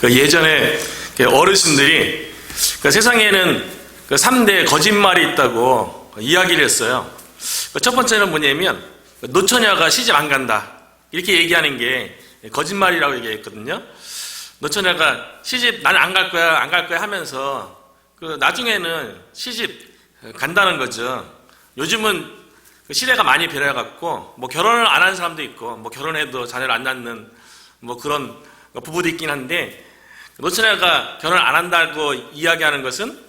예전에 어르신들이 세상에는 3대 거짓말이 있다고 이야기를 했어요. 첫 번째는 뭐냐면 노처녀가 시집 안 간다 이렇게 얘기하는 게 거짓말이라고 얘기했거든요. 노처녀가 시집 나는 안 갈 거야 안 갈 거야 하면서 나중에는 시집 간다는 거죠. 요즘은 시대가 많이 변해갖고 뭐 결혼을 안 하는 사람도 있고 뭐 결혼해도 자녀를 안 낳는 뭐 그런 부부도 있긴 한데, 노처녀가 결혼을 안 한다고 이야기하는 것은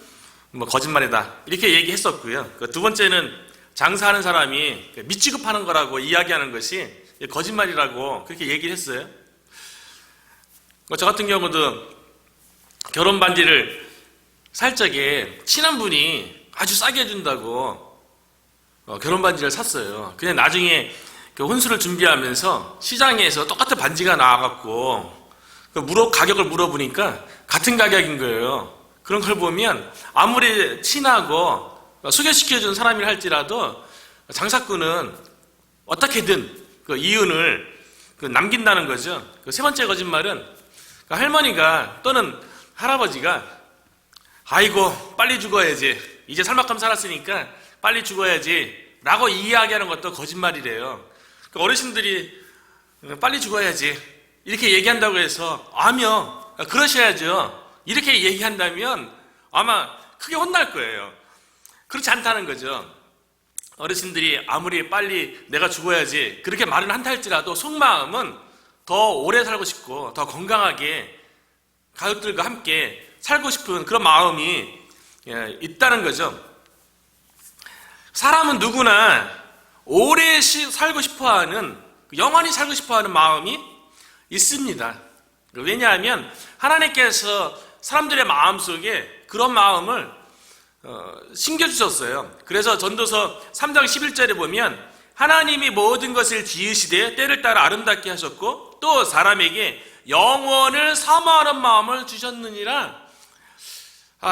뭐 거짓말이다 이렇게 얘기했었고요. 두 번째는 장사하는 사람이 밑취급하는 거라고 이야기하는 것이 거짓말이라고 그렇게 얘기를 했어요. 저 같은 경우도 결혼 반지를 살 적에 친한 분이 아주 싸게 해준다고 결혼 반지를 샀어요. 그냥 나중에 혼수를 준비하면서 시장에서 똑같은 반지가 나와갖고 가격을 물어보니까 같은 가격인 거예요. 그런 걸 보면 아무리 친하고 소개시켜준 사람이라 할지라도 장사꾼은 어떻게든 이윤을 남긴다는 거죠. 세 번째 거짓말은 할머니가 또는 할아버지가 아이고 빨리 죽어야지, 이제 살만큼 살았으니까 빨리 죽어야지 라고 이야기하는 것도 거짓말이래요. 어르신들이 빨리 죽어야지 이렇게 얘기한다고 해서 아며 그러셔야죠 이렇게 얘기한다면 아마 크게 혼날 거예요. 그렇지 않다는 거죠. 어르신들이 아무리 빨리 내가 죽어야지 그렇게 말은 한다 할지라도 속마음은 더 오래 살고 싶고 더 건강하게 가족들과 함께 살고 싶은 그런 마음이 있다는 거죠. 사람은 누구나 오래 살고 싶어하는, 영원히 살고 싶어하는 마음이 있습니다. 왜냐하면 하나님께서 사람들의 마음속에 그런 마음을 심겨주셨어요. 그래서 전도서 3장 11절에 보면 하나님이 모든 것을 지으시되 때를 따라 아름답게 하셨고 또 사람에게 영원을 사모하는 마음을 주셨느니라.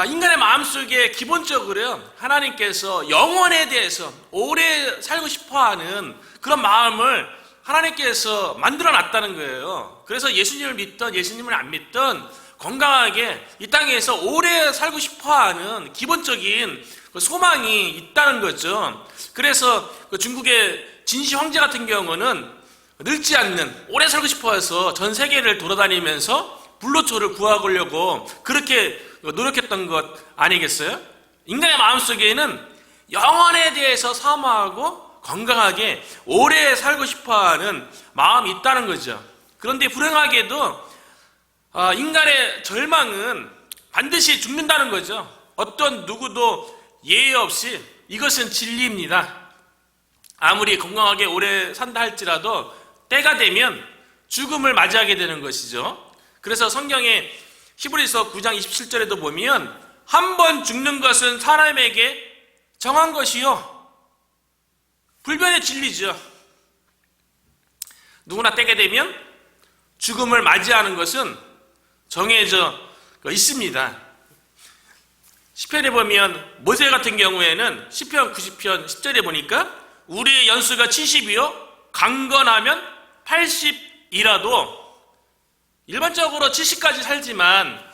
인간의 마음속에 기본적으로요 하나님께서 영원에 대해서 오래 살고 싶어하는 그런 마음을 하나님께서 만들어 놨다는 거예요. 그래서 예수님을 믿던 예수님을 안 믿던 건강하게 이 땅에서 오래 살고 싶어하는 기본적인 소망이 있다는 거죠. 그래서 중국의 진시 황제 같은 경우는 늙지 않는 오래 살고 싶어해서 전 세계를 돌아다니면서 불로초를 구하려고 그렇게 노력했던 것 아니겠어요? 인간의 마음속에는 영원에 대해서 사모하고 건강하게 오래 살고 싶어하는 마음이 있다는 거죠. 그런데 불행하게도 인간의 절망은 반드시 죽는다는 거죠. 어떤 누구도 예외 없이 이것은 진리입니다. 아무리 건강하게 오래 산다 할지라도 때가 되면 죽음을 맞이하게 되는 것이죠. 그래서 성경에 히브리서 9장 27절에도 보면 한 번 죽는 것은 사람에게 정한 것이요 불변의 진리죠. 누구나 때게 되면 죽음을 맞이하는 것은 정해져 있습니다. 시편에 보면 모세 같은 경우에는 시편 90편 10절에 보니까 우리의 연수가 70이요 강건하면 80이라도 일반적으로 70까지 살지만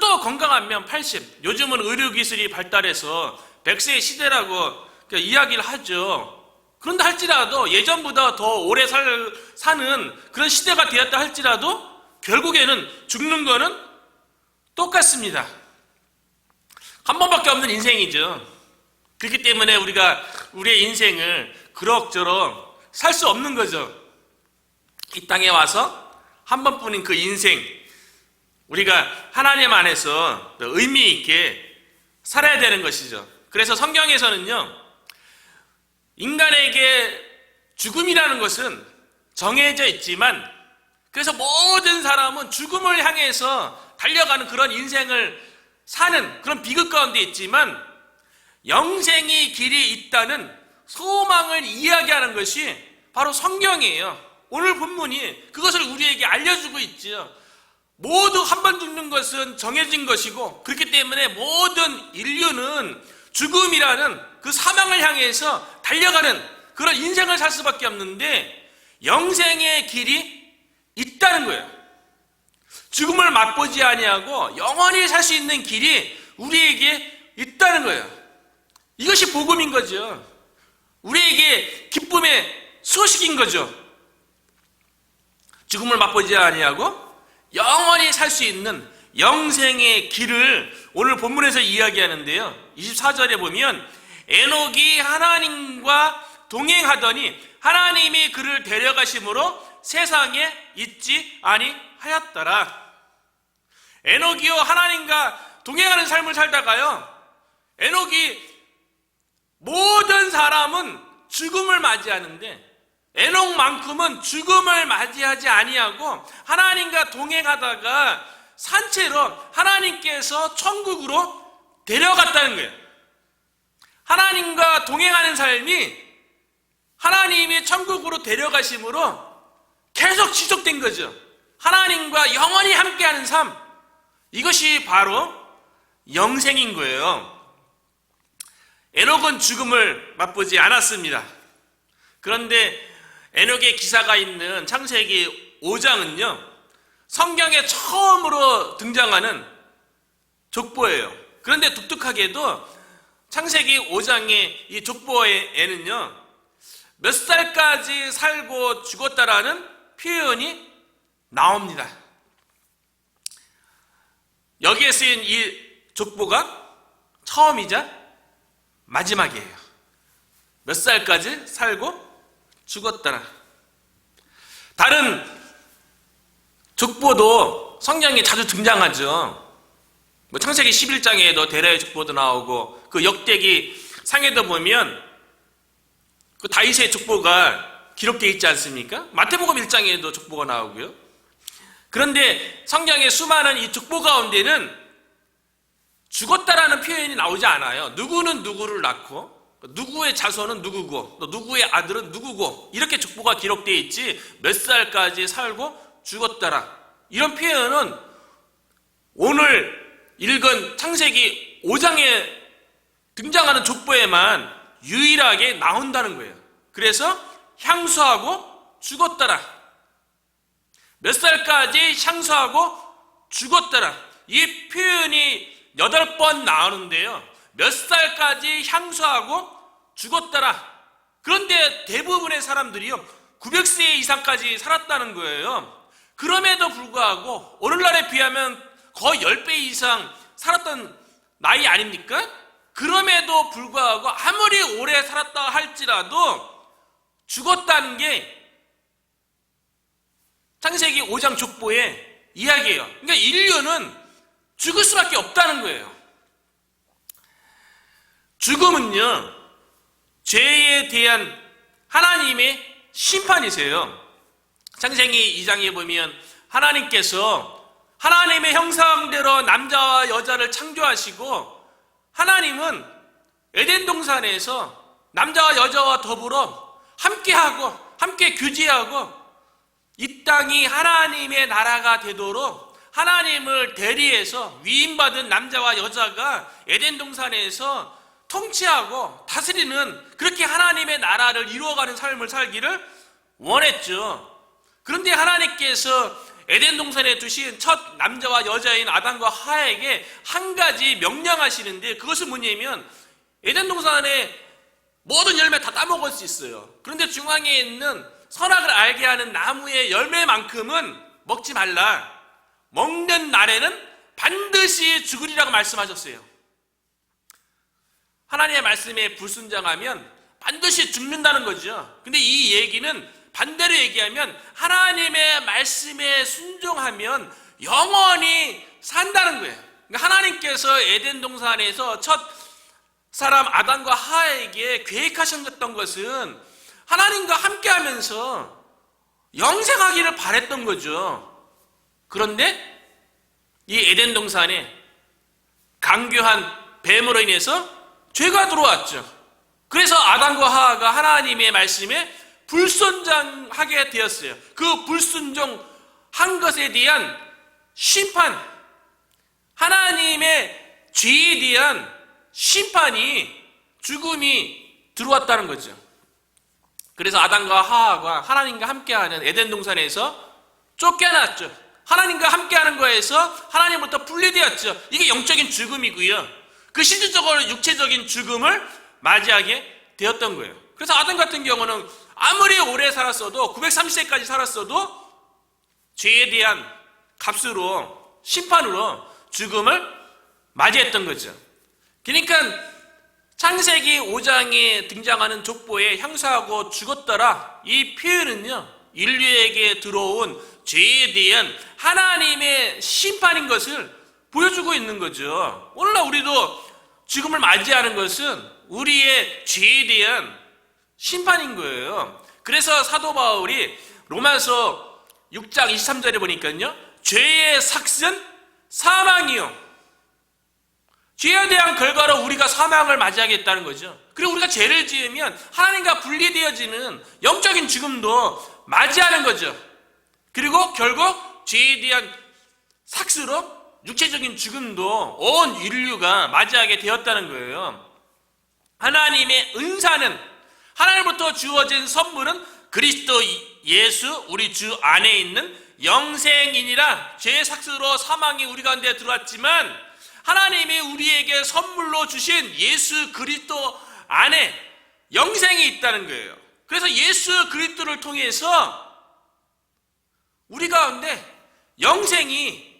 또 건강하면 80. 요즘은 의료기술이 발달해서 100세의 시대라고 이야기를 하죠. 그런데 할지라도 예전보다 더 오래 사는 그런 시대가 되었다 할지라도 결국에는 죽는 거는 똑같습니다. 한 번밖에 없는 인생이죠. 그렇기 때문에 우리가 우리의 인생을 그럭저럭 살 수 없는 거죠. 이 땅에 와서 한 번뿐인 그 인생, 우리가 하나님 안에서 의미 있게 살아야 되는 것이죠. 그래서 성경에서는요 인간에게 죽음이라는 것은 정해져 있지만, 그래서 모든 사람은 죽음을 향해서 달려가는 그런 인생을 사는 그런 비극 가운데 있지만 영생의 길이 있다는 소망을 이야기하는 것이 바로 성경이에요. 오늘 본문이 그것을 우리에게 알려주고 있죠. 모두 한 번 죽는 것은 정해진 것이고 그렇기 때문에 모든 인류는 죽음이라는 그 사망을 향해서 달려가는 그런 인생을 살 수밖에 없는데 영생의 길이 있다는 거예요. 죽음을 맛보지 아니하고 영원히 살 수 있는 길이 우리에게 있다는 거예요. 이것이 복음인 거죠. 우리에게 기쁨의 소식인 거죠. 죽음을 맛보지 아니하고 영원히 살 수 있는 영생의 길을 오늘 본문에서 이야기하는데요. 24절에 보면 에녹이 하나님과 동행하더니 하나님이 그를 데려가심으로 세상에 있지 아니하였더라. 에녹이요, 하나님과 동행하는 삶을 살다가요, 에녹이 모든 사람은 죽음을 맞이하는데 에녹만큼은 죽음을 맞이하지 아니하고 하나님과 동행하다가 산채로 하나님께서 천국으로 데려갔다는 거예요. 하나님과 동행하는 삶이 하나님이 천국으로 데려가심으로 계속 지속된 거죠. 하나님과 영원히 함께하는 삶, 이것이 바로 영생인 거예요. 에녹은 죽음을 맛보지 않았습니다. 그런데 에녹의 기사가 있는 창세기 5장은요, 성경에 처음으로 등장하는 족보예요. 그런데 독특하게도 창세기 5장의 이 족보에는요, 몇 살까지 살고 죽었다라는 표현이 나옵니다. 여기에 쓰인 이 족보가 처음이자 마지막이에요. 몇 살까지 살고 죽었더라. 다른 족보도 성경에 자주 등장하죠. 창세기 11장에도 데라의 족보도 나오고, 그 역대기 상에도 보면 그 다윗의 족보가 기록되어 있지 않습니까? 마태복음 1장에도 족보가 나오고요. 그런데 성경의 수많은 이 족보 가운데는 죽었다라는 표현이 나오지 않아요. 누구는 누구를 낳고, 누구의 자손은 누구고, 또 누구의 아들은 누구고, 이렇게 족보가 기록되어 있지 몇 살까지 살고 죽었다라, 이런 표현은 오늘 읽은 창세기 5장에 등장하는 족보에만 유일하게 나온다는 거예요. 그래서 향수하고 죽었다라, 몇 살까지 향수하고 죽었다라, 이 표현이 8번 나오는데요, 몇 살까지 향수하고 죽었다라. 그런데 대부분의 사람들이요, 900세 이상까지 살았다는 거예요. 그럼에도 불구하고 오늘날에 비하면 거의 10배 이상 살았던 나이 아닙니까? 그럼에도 불구하고 아무리 오래 살았다 할지라도 죽었다는 게 창세기 5장 족보의 이야기예요. 그러니까 인류는 죽을 수밖에 없다는 거예요. 죽음은요, 죄에 대한 하나님의 심판이세요. 창세기 2장에 보면 하나님께서 하나님의 형상대로 남자와 여자를 창조하시고, 하나님은 에덴 동산에서 남자와 여자와 더불어 함께하고 함께 교제하고 이 땅이 하나님의 나라가 되도록 하나님을 대리해서 위임받은 남자와 여자가 에덴 동산에서 통치하고 다스리는, 그렇게 하나님의 나라를 이루어가는 삶을 살기를 원했죠. 그런데 하나님께서 에덴 동산에 두신 첫 남자와 여자인 아담과 하와에게 한 가지 명령하시는데, 그것은 뭐냐면 에덴 동산에 모든 열매 다 따먹을 수 있어요. 그런데 중앙에 있는 선악을 알게 하는 나무의 열매만큼은 먹지 말라. 먹는 날에는 반드시 죽으리라고 말씀하셨어요. 하나님의 말씀에 불순종하면 반드시 죽는다는 거죠. 근데 이 얘기는 반대로 얘기하면 하나님의 말씀에 순종하면 영원히 산다는 거예요. 그러니까 하나님께서 에덴 동산에서 첫 사람 아담과 하와에게 계획하셨던 것은 하나님과 함께하면서 영생하기를 바랬던 거죠. 그런데 이 에덴 동산에 강교한 뱀으로 인해서 죄가 들어왔죠. 그래서 아담과 하와가 하나님의 말씀에 불순종하게 되었어요. 그 불순종한 것에 대한 심판, 하나님의 죄에 대한 심판이, 죽음이 들어왔다는 거죠. 그래서 아담과 하와가 하나님과 함께하는 에덴 동산에서 쫓겨났죠. 하나님과 함께하는 거에서 하나님부터 분리되었죠. 이게 영적인 죽음이고요. 그 실질적으로 육체적인 죽음을 맞이하게 되었던 거예요. 그래서 아담 같은 경우는 아무리 오래 살았어도 930세까지 살았어도 죄에 대한 값으로 심판으로 죽음을 맞이했던 거죠. 그러니까 창세기 5장에 등장하는 족보에 향수하고 죽었더라, 이 표현은요 인류에게 들어온 죄에 대한 하나님의 심판인 것을 보여주고 있는 거죠. 오늘날 우리도 죽음을 맞이하는 것은 우리의 죄에 대한 심판인 거예요. 그래서 사도 바울이 로마서 6장 23절에 보니까요, 죄의 삭은 사망이요. 죄에 대한 결과로 우리가 사망을 맞이하겠다는 거죠. 그리고 우리가 죄를 지으면 하나님과 분리되어지는 영적인 죽음도 맞이하는 거죠. 그리고 결국 죄에 대한 삭스로 육체적인 죽음도 온 인류가 맞이하게 되었다는 거예요. 하나님의 은사는, 하나님부터 주어진 선물은 그리스도 예수 우리 주 안에 있는 영생이니라. 죄의 삭스로 사망이 우리 가운데 들어왔지만 하나님이 우리에게 선물로 주신 예수 그리스도 안에 영생이 있다는 거예요. 그래서 예수 그리스도를 통해서 우리 가운데 영생이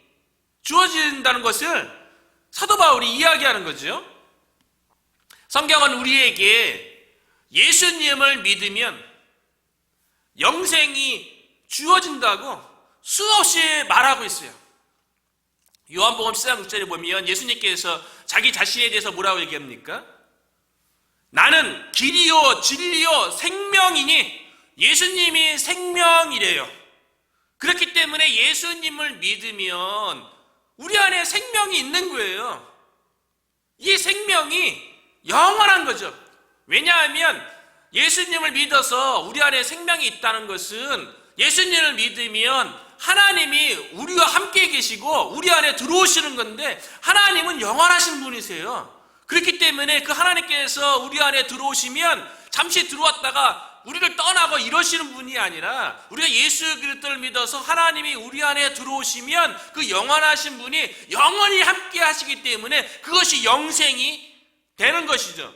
주어진다는 것을 사도 바울이 이야기하는 거죠. 성경은 우리에게 예수님을 믿으면 영생이 주어진다고 수없이 말하고 있어요. 요한복음 14장 6절에 보면 예수님께서 자기 자신에 대해서 뭐라고 얘기합니까? 나는 길이요 진리요 생명이니, 예수님이 생명이래요. 그렇기 때문에 예수님을 믿으면 우리 안에 생명이 있는 거예요. 이 생명이 영원한 거죠. 왜냐하면 예수님을 믿어서 우리 안에 생명이 있다는 것은 예수님을 믿으면 하나님이 우리와 함께 계시고 우리 안에 들어오시는 건데, 하나님은 영원하신 분이세요. 그렇기 때문에 그 하나님께서 우리 안에 들어오시면 잠시 들어왔다가 우리를 떠나고 이러시는 분이 아니라, 우리가 예수 그리스도를 믿어서 하나님이 우리 안에 들어오시면 그 영원하신 분이 영원히 함께 하시기 때문에 그것이 영생이 되는 것이죠.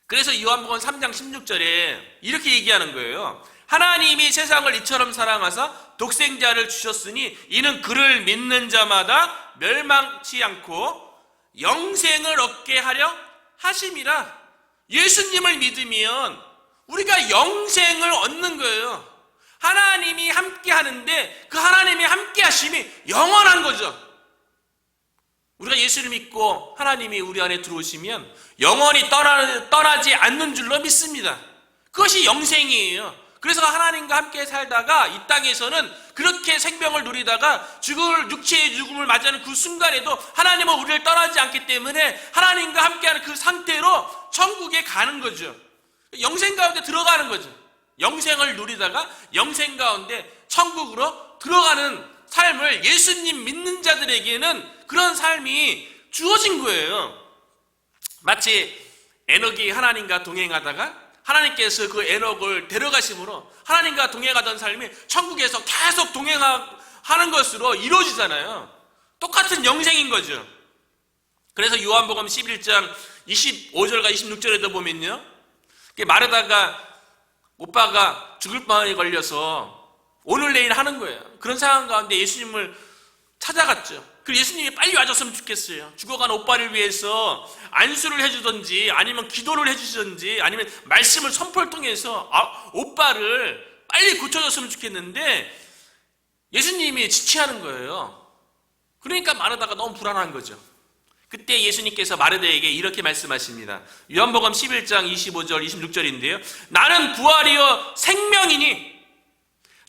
그래서 요한복음 3장 16절에 이렇게 얘기하는 거예요. 하나님이 세상을 이처럼 사랑하사 독생자를 주셨으니 이는 그를 믿는 자마다 멸망치 않고 영생을 얻게 하려 하심이라. 예수님을 믿으면 우리가 영생을 얻는 거예요. 하나님이 함께 하는데 그 하나님의 함께 하심이 영원한 거죠. 우리가 예수를 믿고 하나님이 우리 안에 들어오시면 영원히 떠나지 않는 줄로 믿습니다. 그것이 영생이에요. 그래서 하나님과 함께 살다가 이 땅에서는 그렇게 생명을 누리다가 육체의 죽음을 맞이하는 그 순간에도 하나님은 우리를 떠나지 않기 때문에 하나님과 함께하는 그 상태로 천국에 가는 거죠. 영생 가운데 들어가는 거죠. 영생을 누리다가 영생 가운데 천국으로 들어가는 삶을 예수님 믿는 자들에게는 그런 삶이 주어진 거예요. 마치 에녹이 하나님과 동행하다가 하나님께서 그 에녹을 데려가심으로 하나님과 동행하던 삶이 천국에서 계속 동행하는 것으로 이루어지잖아요. 똑같은 영생인 거죠. 그래서 요한복음 11장 25절과 26절에도 보면요, 마르다가 오빠가 죽을 병에 걸려서 오늘 내일 하는 거예요. 그런 상황 가운데 예수님을 찾아갔죠. 그리고 예수님이 빨리 와줬으면 좋겠어요. 죽어간 오빠를 위해서 안수를 해주든지 아니면 기도를 해주든지 아니면 말씀을 선포를 통해서 오빠를 빨리 고쳐줬으면 좋겠는데 예수님이 지체하는 거예요. 그러니까 마르다가 너무 불안한 거죠. 그때 예수님께서 마르다에게 이렇게 말씀하십니다. 요한복음 11장 25절 26절인데요. 나는 부활이요 생명이니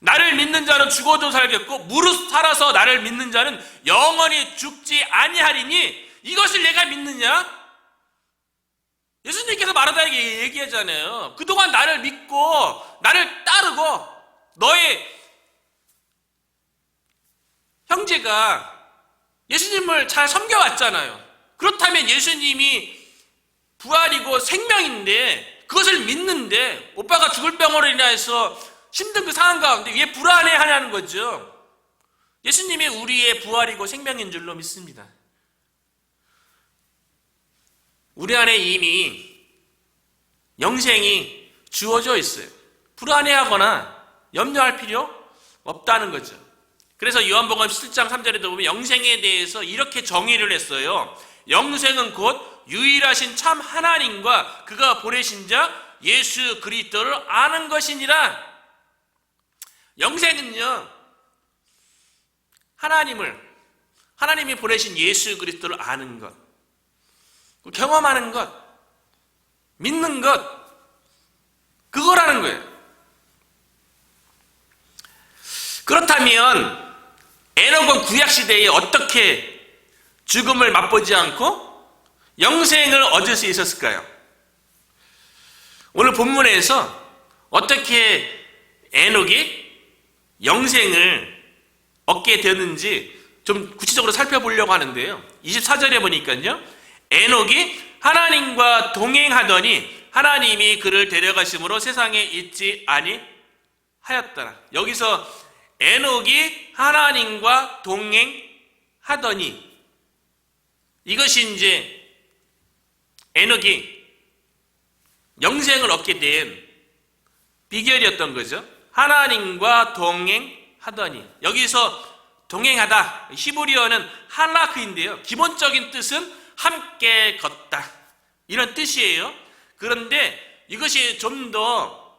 나를 믿는 자는 죽어도 살겠고 무릇 살아서 나를 믿는 자는 영원히 죽지 아니하리니 이것을 내가 믿느냐? 예수님께서 마르다에게 얘기하잖아요. 그동안 나를 믿고 나를 따르고 너의 형제가 예수님을 잘 섬겨왔잖아요. 그렇다면 예수님이 부활이고 생명인데 그것을 믿는데 오빠가 죽을 병으로 인해서 힘든 그 상황 가운데 왜 불안해하냐는 거죠. 예수님이 우리의 부활이고 생명인 줄로 믿습니다. 우리 안에 이미 영생이 주어져 있어요. 불안해하거나 염려할 필요 없다는 거죠. 그래서 요한복음 7장 3절에도 보면 영생에 대해서 이렇게 정의를 했어요. 영생은 곧 유일하신 참 하나님과 그가 보내신 자 예수 그리스도를 아는 것이니라. 영생은요, 하나님이 보내신 예수 그리스도를 아는 것, 경험하는 것, 믿는 것, 그거라는 거예요. 그렇다면 에녹은 구약시대에 어떻게 죽음을 맛보지 않고 영생을 얻을 수 있었을까요? 오늘 본문에서 어떻게 에녹이 영생을 얻게 되었는지 좀 구체적으로 살펴보려고 하는데요. 24절에 보니까요, 에녹이 하나님과 동행하더니 하나님이 그를 데려가심으로 세상에 있지 아니하였더라. 여기서 에녹이 하나님과 동행하더니, 이것이 이제 에녹이 영생을 얻게 된 비결이었던 거죠. 하나님과 동행하더니, 여기서 동행하다, 히브리어는 할라크인데요, 기본적인 뜻은 함께 걷다, 이런 뜻이에요. 그런데 이것이 좀 더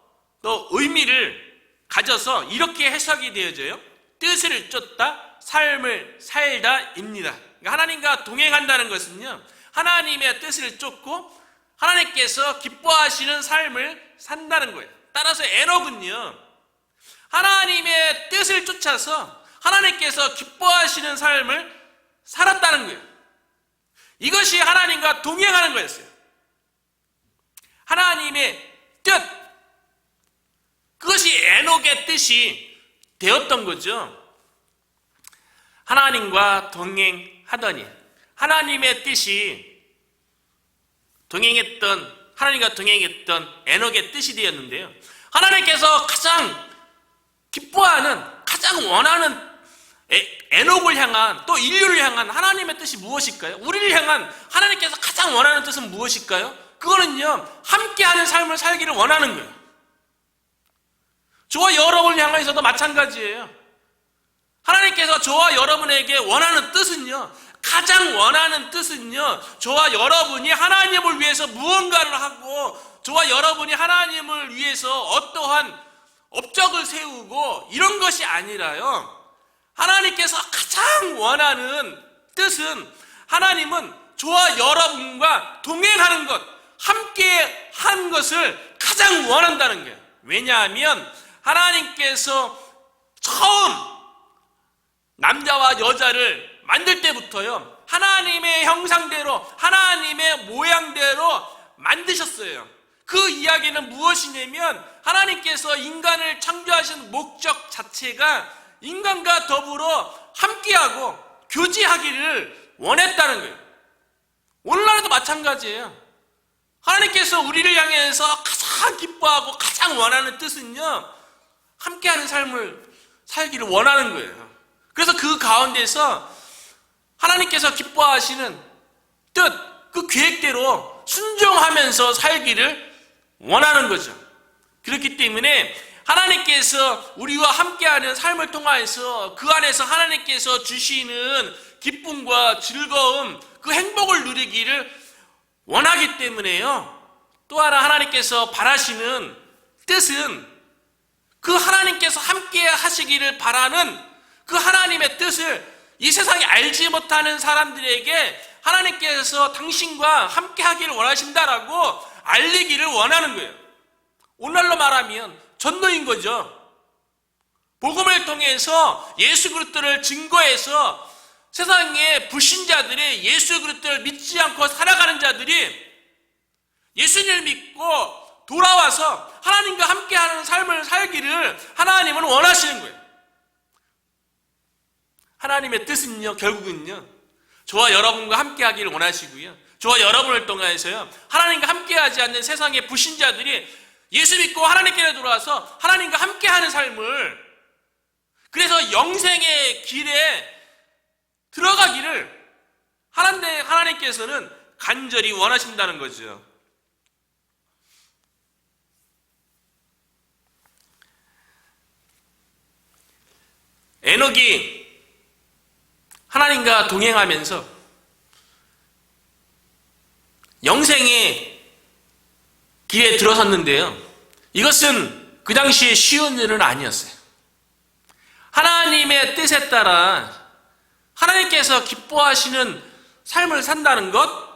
의미를 가져서 이렇게 해석이 되어져요. 뜻을 쫓다, 삶을 살다입니다. 그러니까 하나님과 동행한다는 것은요, 하나님의 뜻을 쫓고 하나님께서 기뻐하시는 삶을 산다는 거예요. 따라서 에녹은요, 하나님의 뜻을 쫓아서 하나님께서 기뻐하시는 삶을 살았다는 거예요. 이것이 하나님과 동행하는 거였어요. 하나님의 뜻, 그것이 에녹의 뜻이 되었던 거죠. 하나님과 동행하더니, 하나님의 뜻이 하나님과 동행했던 에녹의 뜻이 되었는데요. 하나님께서 가장 기뻐하는, 가장 원하는 에녹을 향한, 또 인류를 향한 하나님의 뜻이 무엇일까요? 우리를 향한 하나님께서 가장 원하는 뜻은 무엇일까요? 그거는요, 함께하는 삶을 살기를 원하는 거예요. 저와 여러분을 향해서도 마찬가지예요. 하나님께서 저와 여러분에게 원하는 뜻은요, 가장 원하는 뜻은요, 저와 여러분이 하나님을 위해서 무언가를 하고 저와 여러분이 하나님을 위해서 어떠한 업적을 세우고 이런 것이 아니라요, 하나님께서 가장 원하는 뜻은, 하나님은 저와 여러분과 동행하는 것, 함께 한 것을 가장 원한다는 거예요. 왜냐하면 하나님께서 처음 남자와 여자를 만들 때부터요, 하나님의 형상대로, 하나님의 모양대로 만드셨어요. 그 이야기는 무엇이냐면, 하나님께서 인간을 창조하신 목적 자체가 인간과 더불어 함께하고 교제하기를 원했다는 거예요. 오늘날에도 마찬가지예요. 하나님께서 우리를 향해서 가장 기뻐하고 가장 원하는 뜻은요, 함께하는 삶을 살기를 원하는 거예요. 그래서 그 가운데서 하나님께서 기뻐하시는 뜻, 그 계획대로 순종하면서 살기를 원하는 거죠. 그렇기 때문에 하나님께서 우리와 함께하는 삶을 통해서 그 안에서 하나님께서 주시는 기쁨과 즐거움, 그 행복을 누리기를 원하기 때문에요. 또 하나 하나님께서 바라시는 뜻은, 그 하나님께서 함께 하시기를 바라는 그 하나님의 뜻을 이 세상에 알지 못하는 사람들에게 하나님께서 당신과 함께 하기를 원하신다라고 알리기를 원하는 거예요. 오늘날로 말하면 전도인 거죠. 복음을 통해서 예수 그리스도를 증거해서 세상의 불신자들이, 예수 그리스도를 믿지 않고 살아가는 자들이 예수님을 믿고 돌아와서 하나님과 함께하는 삶을 살기를 하나님은 원하시는 거예요. 하나님의 뜻은요, 결국은요, 저와 여러분과 함께하기를 원하시고요, 저와 여러분을 통해서요, 하나님과 함께하지 않는 세상의 불신자들이 예수 믿고 하나님께로 돌아와서 하나님과 함께하는 삶을, 그래서 영생의 길에 들어가기를 하나님께서는 간절히 원하신다는 거죠. 에녹이 하나님과 동행하면서 영생의 길에 들어섰는데요, 이것은 그 당시에 쉬운 일은 아니었어요. 하나님의 뜻에 따라 하나님께서 기뻐하시는 삶을 산다는 것,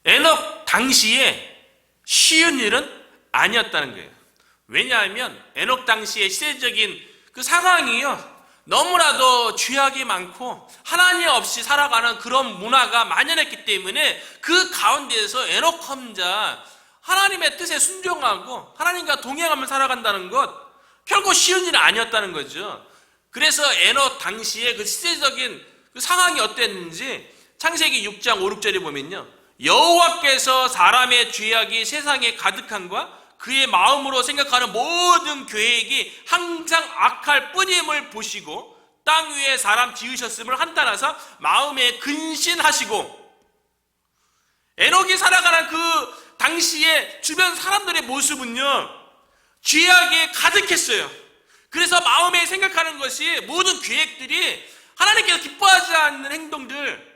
에녹 당시에 쉬운 일은 아니었다는 거예요. 왜냐하면 에녹 당시의 시대적인 그 상황이요, 너무나도 죄악이 많고 하나님 없이 살아가는 그런 문화가 만연했기 때문에 그 가운데에서 에녹 혼자 하나님의 뜻에 순종하고 하나님과 동행하며 살아간다는 것, 결코 쉬운 일은 아니었다는 거죠. 그래서 에녹 당시에 그 시대적인 그 상황이 어땠는지 창세기 6장 5, 6절에 보면요, 여호와께서 사람의 죄악이 세상에 가득함과 그의 마음으로 생각하는 모든 계획이 항상 악할 뿐임을 보시고 땅 위에 사람 지으셨음을 한탄하사 마음에 근신하시고, 에녹이 살아가는 그 당시에 주변 사람들의 모습은요, 죄악에 가득했어요. 그래서 마음에 생각하는 것이, 모든 계획들이 하나님께서 기뻐하지 않는 행동들,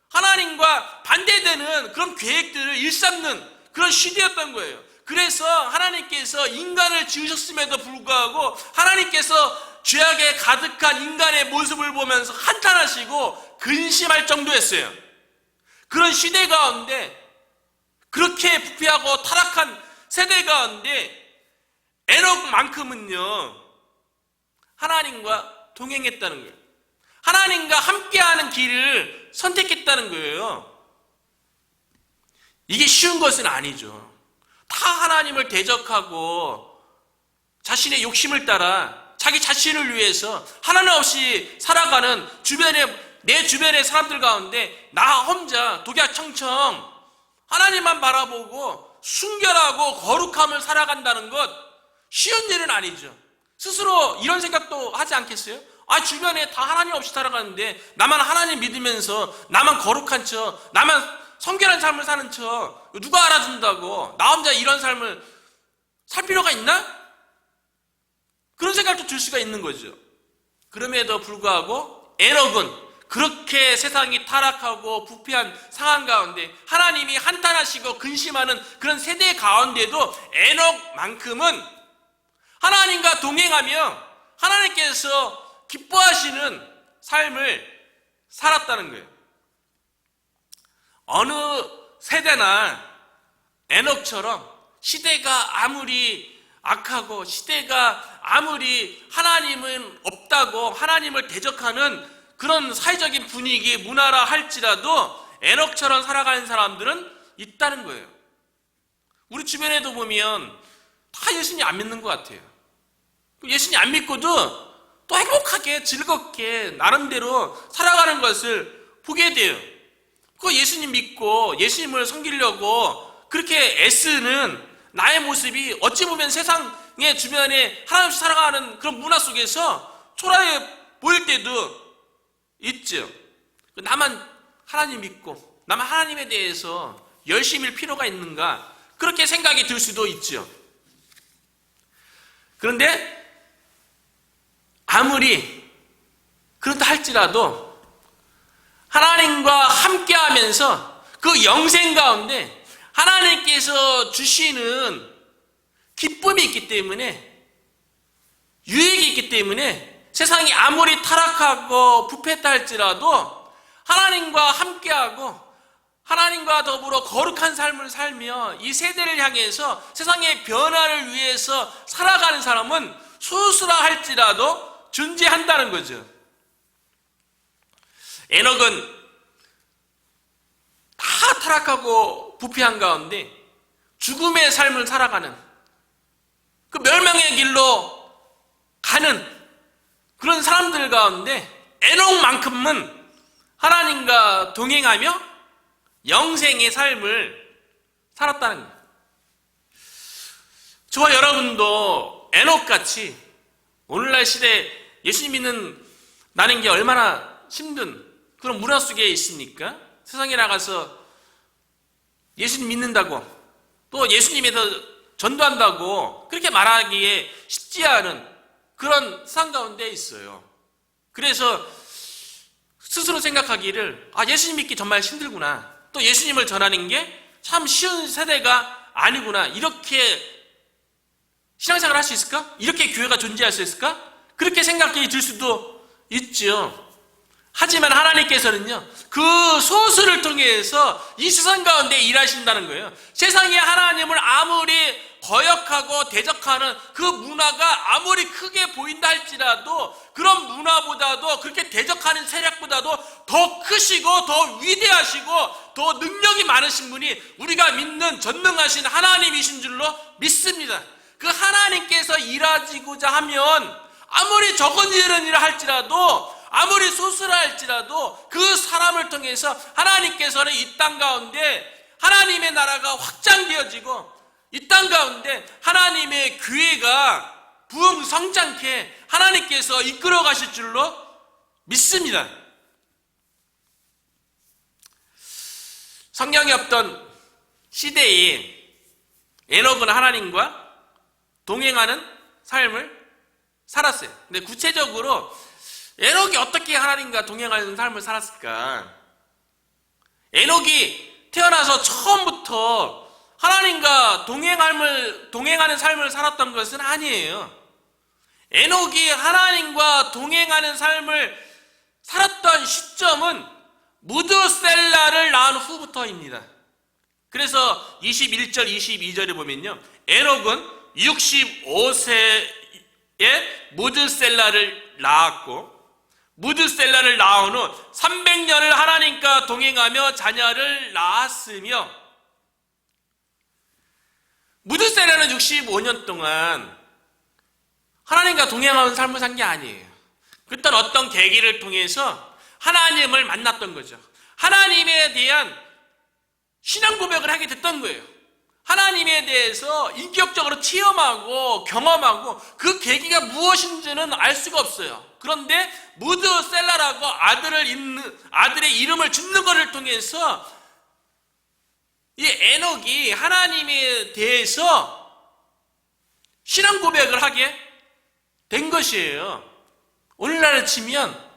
하나님과 반대되는 그런 계획들을 일삼는 그런 시대였던 거예요. 그래서 하나님께서 인간을 지으셨음에도 불구하고 하나님께서 죄악에 가득한 인간의 모습을 보면서 한탄하시고 근심할 정도였어요. 그런 시대 가운데, 그렇게 부패하고 타락한 세대 가운데 에녹만큼은요, 하나님과 동행했다는 거예요. 하나님과 함께하는 길을 선택했다는 거예요. 이게 쉬운 것은 아니죠. 다 하나님을 대적하고 자신의 욕심을 따라 자기 자신을 위해서 하나님 없이 살아가는 내 주변의 사람들 가운데 나 혼자 독야청청 하나님만 바라보고 순결하고 거룩함을 살아간다는 것, 쉬운 일은 아니죠. 스스로 이런 생각도 하지 않겠어요? 주변에 다 하나님 없이 살아가는데 나만 하나님 믿으면서 나만 거룩한 척, 나만 성결한 삶을 사는 척 누가 알아준다고 나 혼자 이런 삶을 살 필요가 있나? 그런 생각도 들 수가 있는 거죠. 그럼에도 불구하고 에녹은 그렇게 세상이 타락하고 부패한 상황 가운데 하나님이 한탄하시고 근심하는 그런 세대 가운데도 에녹만큼은 하나님과 동행하며 하나님께서 기뻐하시는 삶을 살았다는 거예요. 어느 세대나 에녹처럼 시대가 아무리 악하고 시대가 아무리 하나님은 없다고 하나님을 대적하는 그런 사회적인 분위기, 문화라 할지라도 에녹처럼 살아가는 사람들은 있다는 거예요. 우리 주변에도 보면 다 예수님 안 믿는 것 같아요. 예수님 안 믿고도 또 행복하게 즐겁게 나름대로 살아가는 것을 보게 돼요. 그 예수님 믿고 예수님을 섬기려고 그렇게 애쓰는 나의 모습이 어찌 보면 세상의 주변에 하나님 없이 살아가는 그런 문화 속에서 초라해 보일 때도 있죠. 나만 하나님 믿고 나만 하나님에 대해서 열심일 필요가 있는가, 그렇게 생각이 들 수도 있죠. 그런데 아무리 그렇다 할지라도 하나님과 함께하면서 그 영생 가운데 하나님께서 주시는 기쁨이 있기 때문에, 유익이 있기 때문에 세상이 아무리 타락하고 부패했다 할지라도 하나님과 함께하고 하나님과 더불어 거룩한 삶을 살며 이 세대를 향해서 세상의 변화를 위해서 살아가는 사람은 소수라 할지라도 존재한다는 거죠. 에녹은 다 타락하고 부패한 가운데 죽음의 삶을 살아가는, 그 멸망의 길로 가는 그런 사람들 가운데 에녹만큼은 하나님과 동행하며 영생의 삶을 살았다는 거예요. 저와 여러분도 에녹같이 오늘날 시대에 예수님 믿는다는 게 얼마나 힘든 그런 문화 속에 있습니까? 세상에 나가서 예수님 믿는다고 또 예수님에서 전도한다고 그렇게 말하기에 쉽지 않은 그런 세상 가운데 있어요. 그래서 스스로 생각하기를 예수님 믿기 정말 힘들구나, 또 예수님을 전하는 게 참 쉬운 세대가 아니구나, 이렇게 신앙생활 할 수 있을까? 이렇게 교회가 존재할 수 있을까? 그렇게 생각이 들 수도 있죠. 하지만 하나님께서는요, 그 소수를 통해서 이 세상 가운데 일하신다는 거예요. 세상에 하나님을 아무리 거역하고 대적하는 그 문화가 아무리 크게 보인다 할지라도 그런 문화보다도, 그렇게 대적하는 세력보다도 더 크시고 더 위대하시고 더 능력이 많으신 분이 우리가 믿는 전능하신 하나님이신 줄로 믿습니다. 그 하나님께서 일하시고자 하면 아무리 적은 일은 일을 할지라도, 아무리 소수라 할지라도 그 사람을 통해서 하나님께서는 이 땅 가운데 하나님의 나라가 확장되어지고 이 땅 가운데 하나님의 교회가 부흥성장케 하나님께서 이끌어 가실 줄로 믿습니다. 성경이 없던 시대에 에녹은 하나님과 동행하는 삶을 살았어요. 근데 구체적으로 에녹이 어떻게 하나님과 동행하는 삶을 살았을까? 에녹이 태어나서 처음부터 하나님과 동행하는 삶을 살았던 것은 아니에요. 에녹이 하나님과 동행하는 삶을 살았던 시점은 무드셀라를 낳은 후부터입니다. 그래서 21절, 22절에 보면요, 에녹은 65세에 무드셀라를 낳았고, 무드셀라를 낳은 후 300년을 하나님과 동행하며 자녀를 낳았으며, 무드셀라는 65년 동안 하나님과 동행하는 삶을 산 게 아니에요. 그때 어떤 계기를 통해서 하나님을 만났던 거죠. 하나님에 대한 신앙 고백을 하게 됐던 거예요. 하나님에 대해서 인격적으로 체험하고 경험하고 그 계기가 무엇인지는 알 수가 없어요. 그런데 무드셀라라고 아들의 이름을 짓는 것을 통해서 이 에녹이 하나님에 대해서 신앙 고백을 하게 된 것이에요. 오늘날을 치면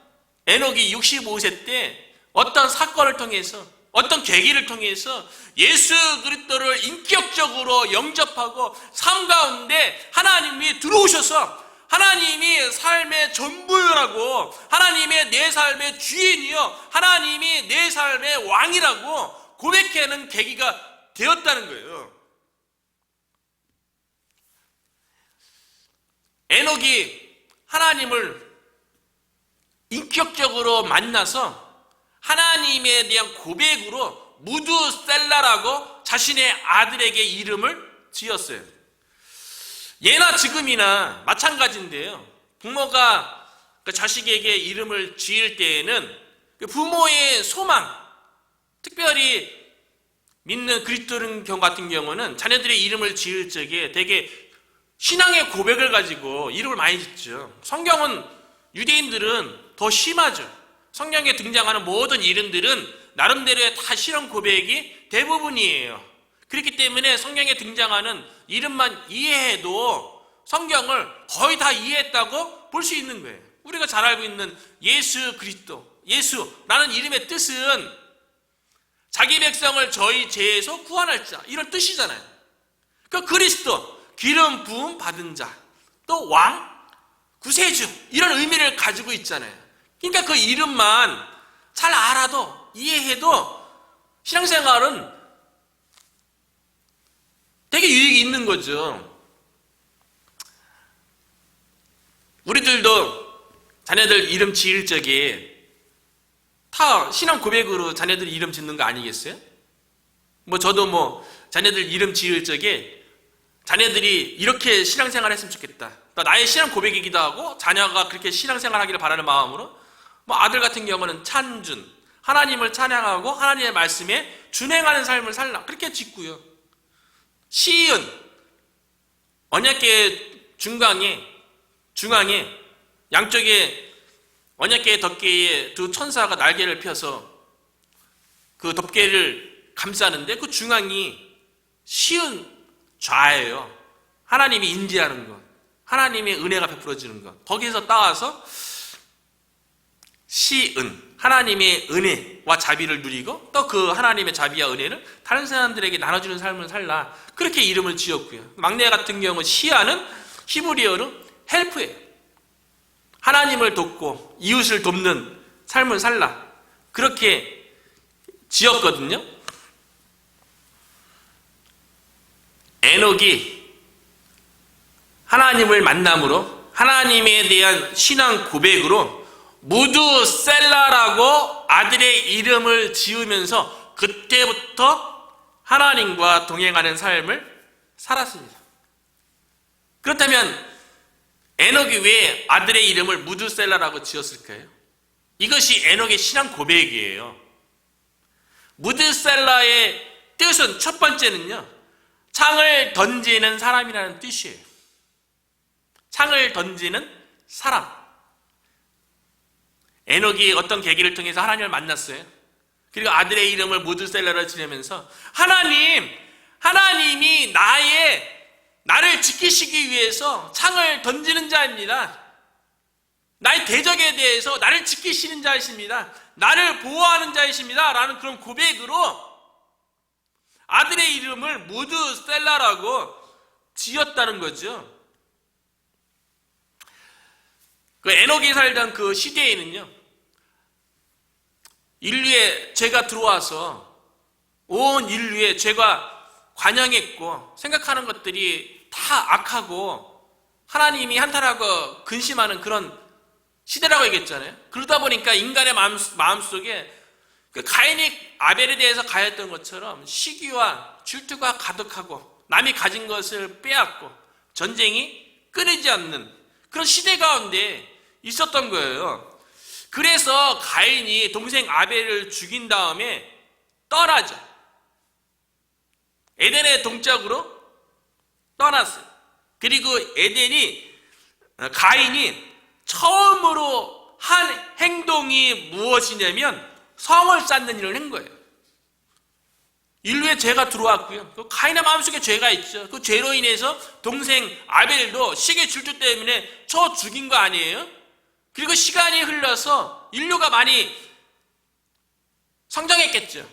에녹이 65세 때 어떤 사건을 통해서, 어떤 계기를 통해서 예수 그리스도를 인격적으로 영접하고 삶 가운데 하나님이 들어오셔서 하나님이 삶의 전부라고, 하나님의 내 삶의 주인이요, 하나님이 내 삶의 왕이라고 고백하는 계기가 되었다는 거예요. 에녹이 하나님을 인격적으로 만나서 하나님에 대한 고백으로 무드셀라라고 자신의 아들에게 이름을 지었어요. 예나 지금이나 마찬가지인데요, 부모가 그 자식에게 이름을 지을 때에는 그 부모의 소망, 특별히 믿는 그리스도인 경우 같은 경우는 자녀들의 이름을 지을 적에 되게 신앙의 고백을 가지고 이름을 많이 짓죠. 성경은, 유대인들은 더 심하죠. 성경에 등장하는 모든 이름들은 나름대로의 다 신앙 고백이 대부분이에요. 그렇기 때문에 성경에 등장하는 이름만 이해해도 성경을 거의 다 이해했다고 볼 수 있는 거예요. 우리가 잘 알고 있는 예수 그리스도, 예수라는 이름의 뜻은 자기 백성을 저희 죄에서 구원할 자, 이런 뜻이잖아요. 그 그리스도, 기름 부음 받은 자, 또 왕, 구세주, 이런 의미를 가지고 있잖아요. 그러니까 그 이름만 잘 알아도, 이해해도 신앙생활은 되게 유익이 있는 거죠. 우리들도 자녀들 이름 지을 적에 다 신앙 고백으로 자녀들 이름 짓는 거 아니겠어요? 저도 자녀들 이름 지을 적에 자녀들이 이렇게 신앙생활 했으면 좋겠다, 나의 신앙 고백이기도 하고 자녀가 그렇게 신앙생활 하기를 바라는 마음으로, 아들 같은 경우는 찬준, 하나님을 찬양하고 하나님의 말씀에 준행하는 삶을 살라, 그렇게 짓고요. 시은, 언약궤 중앙에 양쪽에 언약궤 덮개에 두 천사가 날개를 펴서 그 덮개를 감싸는데 그 중앙이 시은 좌예요. 하나님이 인지하는 것, 하나님의 은혜가 베풀어지는 것, 거기에서 따와서 시은, 하나님의 은혜와 자비를 누리고 또 그 하나님의 자비와 은혜를 다른 사람들에게 나눠주는 삶을 살라, 그렇게 이름을 지었고요. 막내 같은 경우 시아는 히브리어로 헬프예요. 하나님을 돕고 이웃을 돕는 삶을 살라, 그렇게 지었거든요. 에녹이 하나님을 만남으로 하나님에 대한 신앙 고백으로 무드셀라라고 아들의 이름을 지으면서 그때부터 하나님과 동행하는 삶을 살았습니다. 그렇다면 에녹이 왜 아들의 이름을 무드셀라라고 지었을까요? 이것이 에녹의 신앙 고백이에요. 무드셀라의 뜻은 첫 번째는요, 창을 던지는 사람이라는 뜻이에요. 창을 던지는 사람. 에녹이 어떤 계기를 통해서 하나님을 만났어요. 그리고 아들의 이름을 무드셀라로 지으면서 하나님이 나를 지키시기 위해서 창을 던지는 자입니다. 나의 대적에 대해서 나를 지키시는 자이십니다. 나를 보호하는 자이십니다. 라는 그런 고백으로 아들의 이름을 무드셀라라고 지었다는 거죠. 그 에녹이 살던 그 시대에는요, 인류의 죄가 들어와서 온 인류의 죄가 관영했고 생각하는 것들이 다 악하고 하나님이 한탄하고 근심하는 그런 시대라고 얘기했잖아요. 그러다 보니까 인간의 마음속에 그 가인이 아벨에 대해서 가했던 것처럼 시기와 질투가 가득하고 남이 가진 것을 빼앗고 전쟁이 끊이지 않는 그런 시대 가운데 있었던 거예요. 그래서 가인이 동생 아벨을 죽인 다음에 떠나죠. 에덴의 동쪽으로 떠났어요. 그리고 가인이 처음으로 한 행동이 무엇이냐면 성을 쌓는 일을 한 거예요. 인류의 죄가 들어왔고요. 그 가인의 마음속에 죄가 있죠. 그 죄로 인해서 동생 아벨도 시기 질투 때문에 죽인 거 아니에요? 그리고 시간이 흘러서 인류가 많이 성장했겠죠.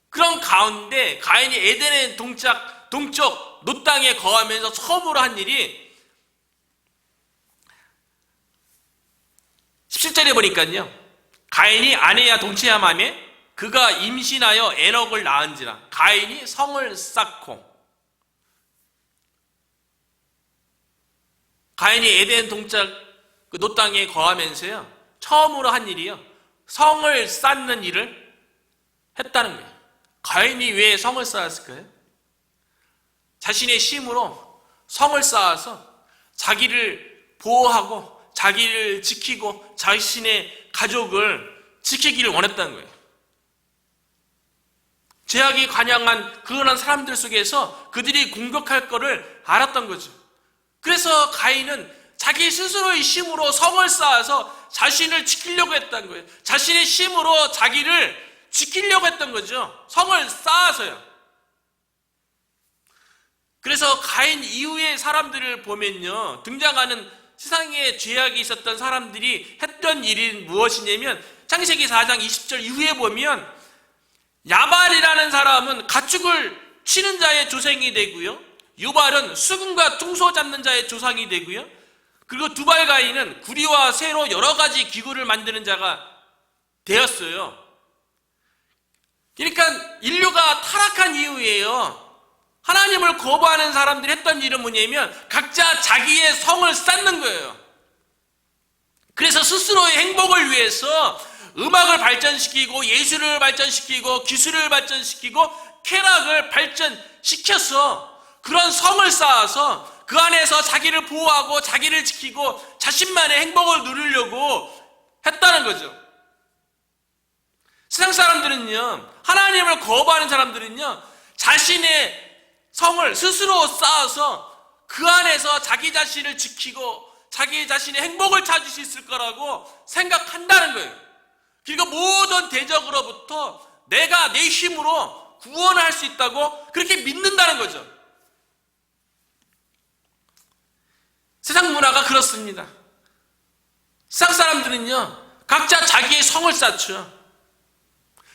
그런 가운데 가인이 에덴의 동쪽 놋 땅에 거하면서 처음으로 한 일이 17절에 보니까요, 가인이 아내야 동체야 맘에 그가 임신하여 에녹을 낳은지라 가인이 성을 쌓고, 가인이 에덴 동쪽 그 놋 땅에 거하면서요, 처음으로 한 일이요, 성을 쌓는 일을 했다는 거예요. 가인이 왜 성을 쌓았을까요? 자신의 힘으로 성을 쌓아서 자기를 보호하고 자기를 지키고 자신의 가족을 지키기를 원했다는 거예요. 죄악이 관영한 그런 사람들 속에서 그들이 공격할 것을 알았던 거죠. 그래서 가인은 자기 스스로의 힘으로 성을 쌓아서 자신을 지키려고 했던 거예요. 자신의 힘으로 자기를 지키려고 했던 거죠. 성을 쌓아서요. 그래서 가인 이후의 사람들을 보면요, 등장하는 세상에 죄악이 있었던 사람들이 했던 일이 무엇이냐면 창세기 4장 20절 이후에 보면 야발이라는 사람은 가축을 치는 자의 조상이 되고요, 유발은 수금과 퉁소 잡는 자의 조상이 되고요, 그리고 두발가인은 구리와 쇠로 여러 가지 기구를 만드는 자가 되었어요. 그러니까 인류가 타락한 이후에요, 하나님을 거부하는 사람들이 했던 일은 뭐냐면 각자 자기의 성을 쌓는 거예요. 그래서 스스로의 행복을 위해서 음악을 발전시키고 예술을 발전시키고 기술을 발전시키고 쾌락을 발전시켜서 그런 성을 쌓아서 그 안에서 자기를 보호하고 자기를 지키고 자신만의 행복을 누리려고 했다는 거죠. 세상 사람들은요, 하나님을 거부하는 사람들은요, 자신의 성을 스스로 쌓아서 그 안에서 자기 자신을 지키고 자기 자신의 행복을 찾을 수 있을 거라고 생각한다는 거예요. 그리고 모든 대적으로부터 내가 내 힘으로 구원을 할 수 있다고 그렇게 믿는다는 거죠. 세상 문화가 그렇습니다. 세상 사람들은요, 각자 자기의 성을 쌓죠.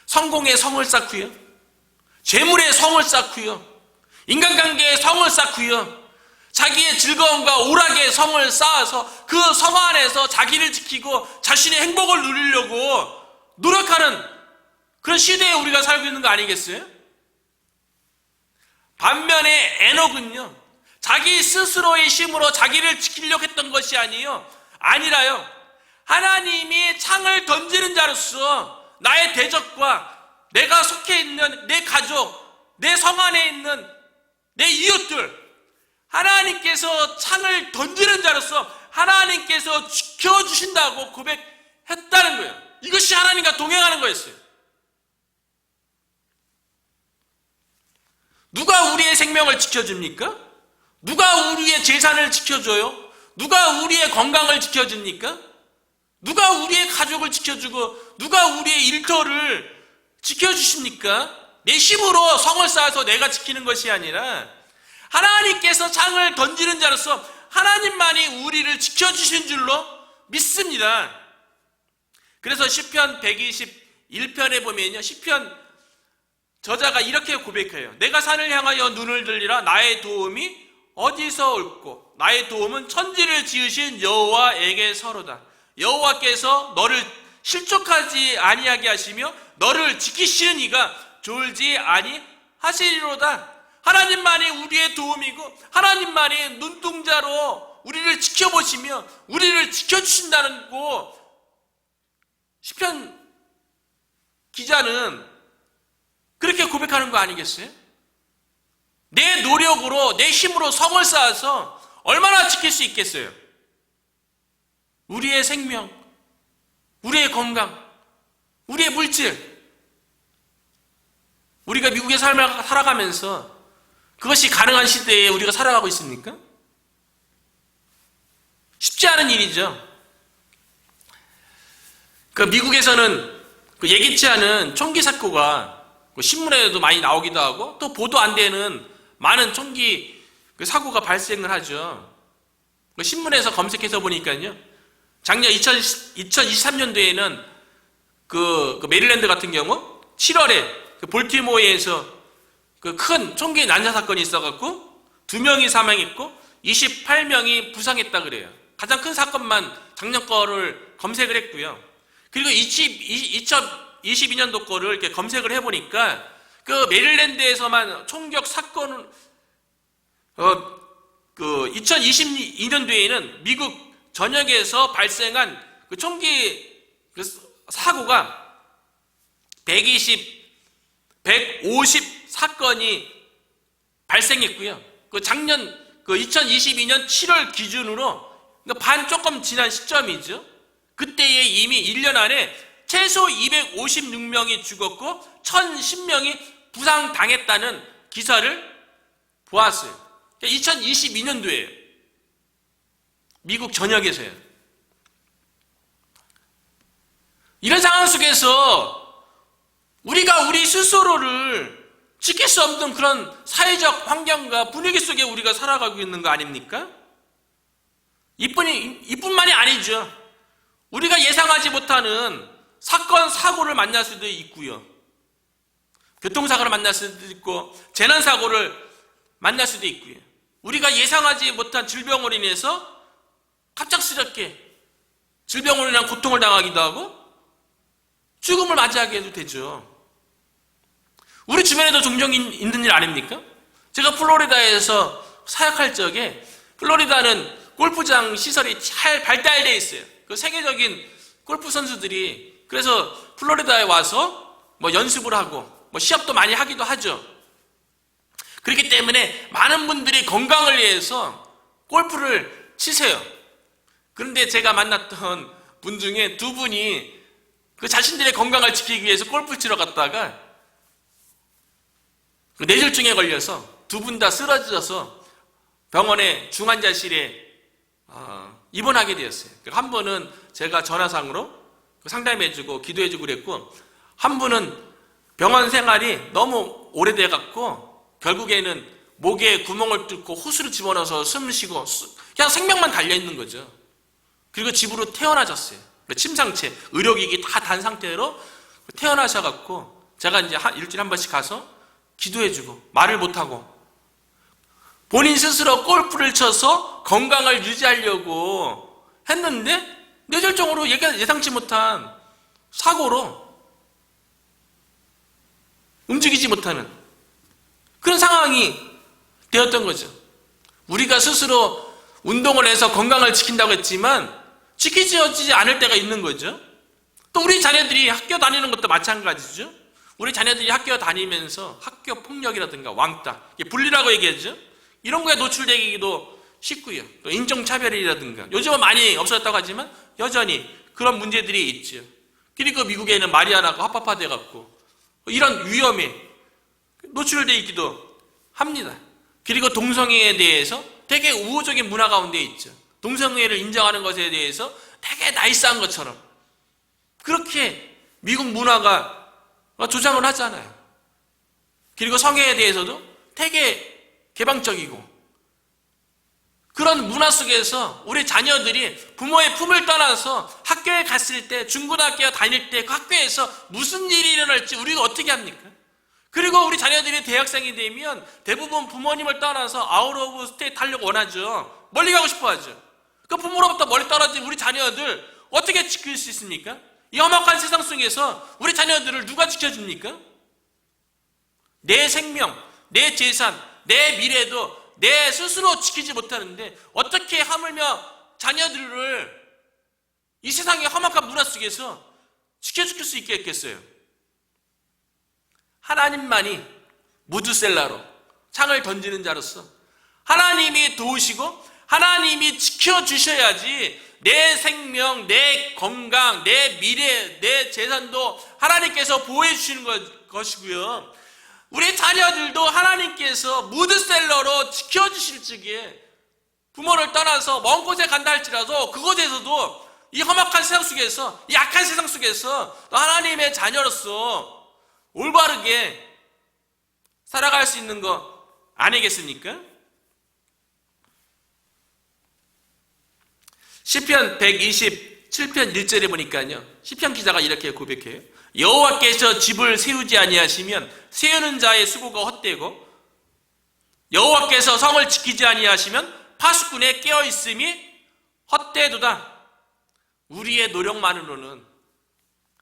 성공의 성을 쌓고요, 재물의 성을 쌓고요, 인간관계의 성을 쌓고요, 자기의 즐거움과 오락의 성을 쌓아서 그 성 안에서 자기를 지키고 자신의 행복을 누리려고 노력하는 그런 시대에 우리가 살고 있는 거 아니겠어요? 반면에 에녹은요, 자기 스스로의 힘으로 자기를 지키려고 했던 것이 아니라요, 하나님이 창을 던지는 자로서 나의 대적과 내가 속해 있는 내 가족, 내 성 안에 있는 내 이웃들, 하나님께서 창을 던지는 자로서 하나님께서 지켜주신다고 고백했다는 거예요. 이것이 하나님과 동행하는 거였어요. 누가 우리의 생명을 지켜줍니까? 누가 우리의 재산을 지켜줘요? 누가 우리의 건강을 지켜줍니까? 누가 우리의 가족을 지켜주고 누가 우리의 일터를 지켜주십니까? 내 힘으로 성을 쌓아서 내가 지키는 것이 아니라 하나님께서 창을 던지는 자로서 하나님만이 우리를 지켜주신 줄로 믿습니다. 그래서 시편 121편에 보면요, 시편 저자가 이렇게 고백해요. 내가 산을 향하여 눈을 들리라. 나의 도움이 어디서 올꼬? 나의 도움은 천지를 지으신 여호와에게서로다. 여호와께서 너를 실족하지 아니하게 하시며 너를 지키시는 이가 졸지 아니하시리로다. 하나님만이 우리의 도움이고 하나님만이 눈동자로 우리를 지켜보시며 우리를 지켜주신다는 거, 시편 기자는 그렇게 고백하는 거 아니겠어요? 내 노력으로 내 힘으로 성을 쌓아서 얼마나 지킬 수 있겠어요? 우리의 생명, 우리의 건강, 우리의 물질, 우리가 미국의 삶을 살아가면서 그것이 가능한 시대에 우리가 살아가고 있습니까? 쉽지 않은 일이죠. 미국에서는 예기치 않은 총기 사고가 신문에도 많이 나오기도 하고 또 보도 안 되는 많은 총기 사고가 발생을 하죠. 신문에서 검색해서 보니까요, 작년 2023년도에는 그 메릴랜드 같은 경우 7월에 볼티모어에서 큰 총기 난사 사건이 있어갖고 2명이 사망했고 28명이 부상했다 그래요. 가장 큰 사건만 작년 거를 검색을 했고요. 그리고 2022년도 거를 이렇게 검색을 해보니까 그 메릴랜드에서만 총격 사건은 2022년도에는 미국 전역에서 발생한 그 총기 사고가 150 사건이 발생했고요. 작년 2022년 7월 기준으로 반 조금 지난 시점이죠. 그때에 이미 1년 안에 최소 256명이 죽었고 1010명이 부상당했다는 기사를 보았어요. 2022년도에요. 미국 전역에서요. 이런 상황 속에서 우리가 우리 스스로를 지킬 수 없는 그런 사회적 환경과 분위기 속에 우리가 살아가고 있는 거 아닙니까? 이뿐만이 아니죠. 우리가 예상하지 못하는 사건, 사고를 만날 수도 있고요. 교통사고를 만날 수도 있고 재난사고를 만날 수도 있고요. 우리가 예상하지 못한 질병으로 인해서 갑작스럽게 질병으로 인한 고통을 당하기도 하고 죽음을 맞이하게 되죠. 우리 주변에도 종종 있는 일 아닙니까? 제가 플로리다에서 사역할 적에, 플로리다는 골프장 시설이 잘 발달되어 있어요. 그 세계적인 골프 선수들이 그래서 플로리다에 와서 연습을 하고 시합도 많이 하기도 하죠. 그렇기 때문에 많은 분들이 건강을 위해서 골프를 치세요. 그런데 제가 만났던 분 중에 두 분이 그 자신들의 건강을 지키기 위해서 골프 치러 갔다가 뇌졸중에 걸려서 두 분 다 쓰러져서 병원의 중환자실에 입원하게 되었어요. 한 분은 제가 전화상으로 상담해주고 기도해주고 그랬고, 한 분은 병원 생활이 너무 오래돼갖고 결국에는 목에 구멍을 뚫고 호수를 집어넣어서 숨 쉬고 그냥 생명만 달려있는 거죠. 그리고 집으로 태어나셨어요. 침상체, 의료기기 다 단 상태로 태어나셔갖고 제가 이제 일주일에 한 번씩 가서 기도해주고 말을 못하고 본인 스스로 골프를 쳐서 건강을 유지하려고 했는데 뇌졸중으로 예상치 못한 사고로 움직이지 못하는 그런 상황이 되었던 거죠. 우리가 스스로 운동을 해서 건강을 지킨다고 했지만 지키지 않을 때가 있는 거죠. 또 우리 자녀들이 학교 다니는 것도 마찬가지죠. 우리 자녀들이 학교 다니면서 학교 폭력이라든가 왕따, 분리라고 얘기하죠. 이런 거에 노출되기도 쉽고요. 또 인종차별이라든가 요즘은 많이 없어졌다고 하지만 여전히 그런 문제들이 있죠. 그리고 미국에는 마리아나가 합법화돼 갖고 이런 위험에 노출되어 있기도 합니다. 그리고 동성애에 대해서 되게 우호적인 문화 가운데 있죠. 동성애를 인정하는 것에 대해서 되게 나이스한 것처럼 그렇게 미국 문화가 주장을 하잖아요. 그리고 성애에 대해서도 되게 개방적이고 그런 문화 속에서 우리 자녀들이 부모의 품을 떠나서 학교에 갔을 때, 중고등학교 다닐 때 그 학교에서 무슨 일이 일어날지 우리가 어떻게 합니까? 그리고 우리 자녀들이 대학생이 되면 대부분 부모님을 떠나서 아웃 오브 스테이트 하려고 원하죠. 멀리 가고 싶어 하죠. 그 부모로부터 멀리 떨어진 우리 자녀들 어떻게 지킬 수 있습니까? 이 험악한 세상 속에서 우리 자녀들을 누가 지켜줍니까? 내 생명, 내 재산, 내 미래도 내 스스로 지키지 못하는데 어떻게 하물며 자녀들을 이 세상의 험악한 문화 속에서 지켜줄 수 있겠어요? 하나님만이 무드셀라로 창을 던지는 자로서 하나님이 도우시고 하나님이 지켜주셔야지 내 생명, 내 건강, 내 미래, 내 재산도 하나님께서 보호해 주시는 것이고요. 우리 자녀들도 하나님께서 무드셀러로 지켜주실 적에 부모를 떠나서 먼 곳에 간다 할지라도 그곳에서도 이 험악한 세상 속에서, 이 약한 세상 속에서 하나님의 자녀로서 올바르게 살아갈 수 있는 거 아니겠습니까? 시편 127편 1절에 보니까요, 시편 기자가 이렇게 고백해요. 여호와께서 집을 세우지 아니하시면 세우는 자의 수고가 헛되고 여호와께서 성을 지키지 아니하시면 파수꾼의 깨어있음이 헛되도다. 우리의 노력만으로는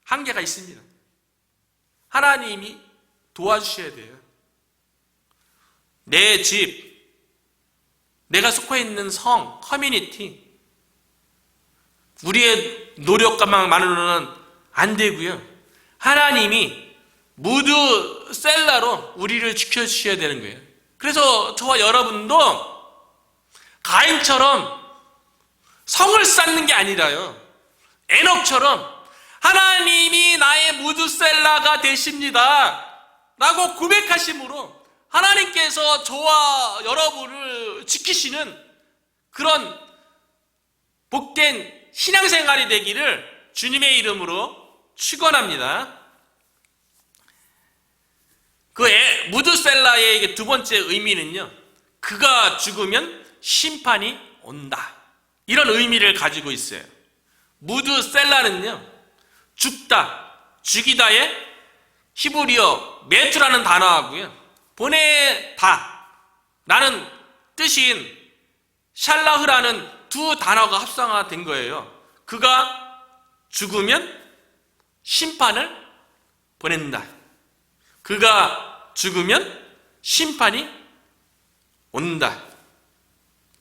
한계가 있습니다. 하나님이 도와주셔야 돼요. 내 집, 내가 속해 있는 성, 커뮤니티, 우리의 노력만으로는 안 되고요. 하나님이 무드셀라로 우리를 지켜주셔야 되는 거예요. 그래서 저와 여러분도 가인처럼 성을 쌓는 게 아니라요, 에녹처럼 하나님이 나의 무드셀라가 되십니다 라고 고백하심으로 하나님께서 저와 여러분을 지키시는 그런 복된 신앙생활이 되기를 주님의 이름으로 축원합니다. 그 무드셀라의 두 번째 의미는요, 그가 죽으면 심판이 온다, 이런 의미를 가지고 있어요. 무드셀라는요, 죽다, 죽이다의 히브리어 메트라는 단어하고요, 보내다 라는 뜻인 샬라흐라는 두 단어가 합성화된 거예요. 그가 죽으면 심판을 보낸다. 그가 죽으면 심판이 온다.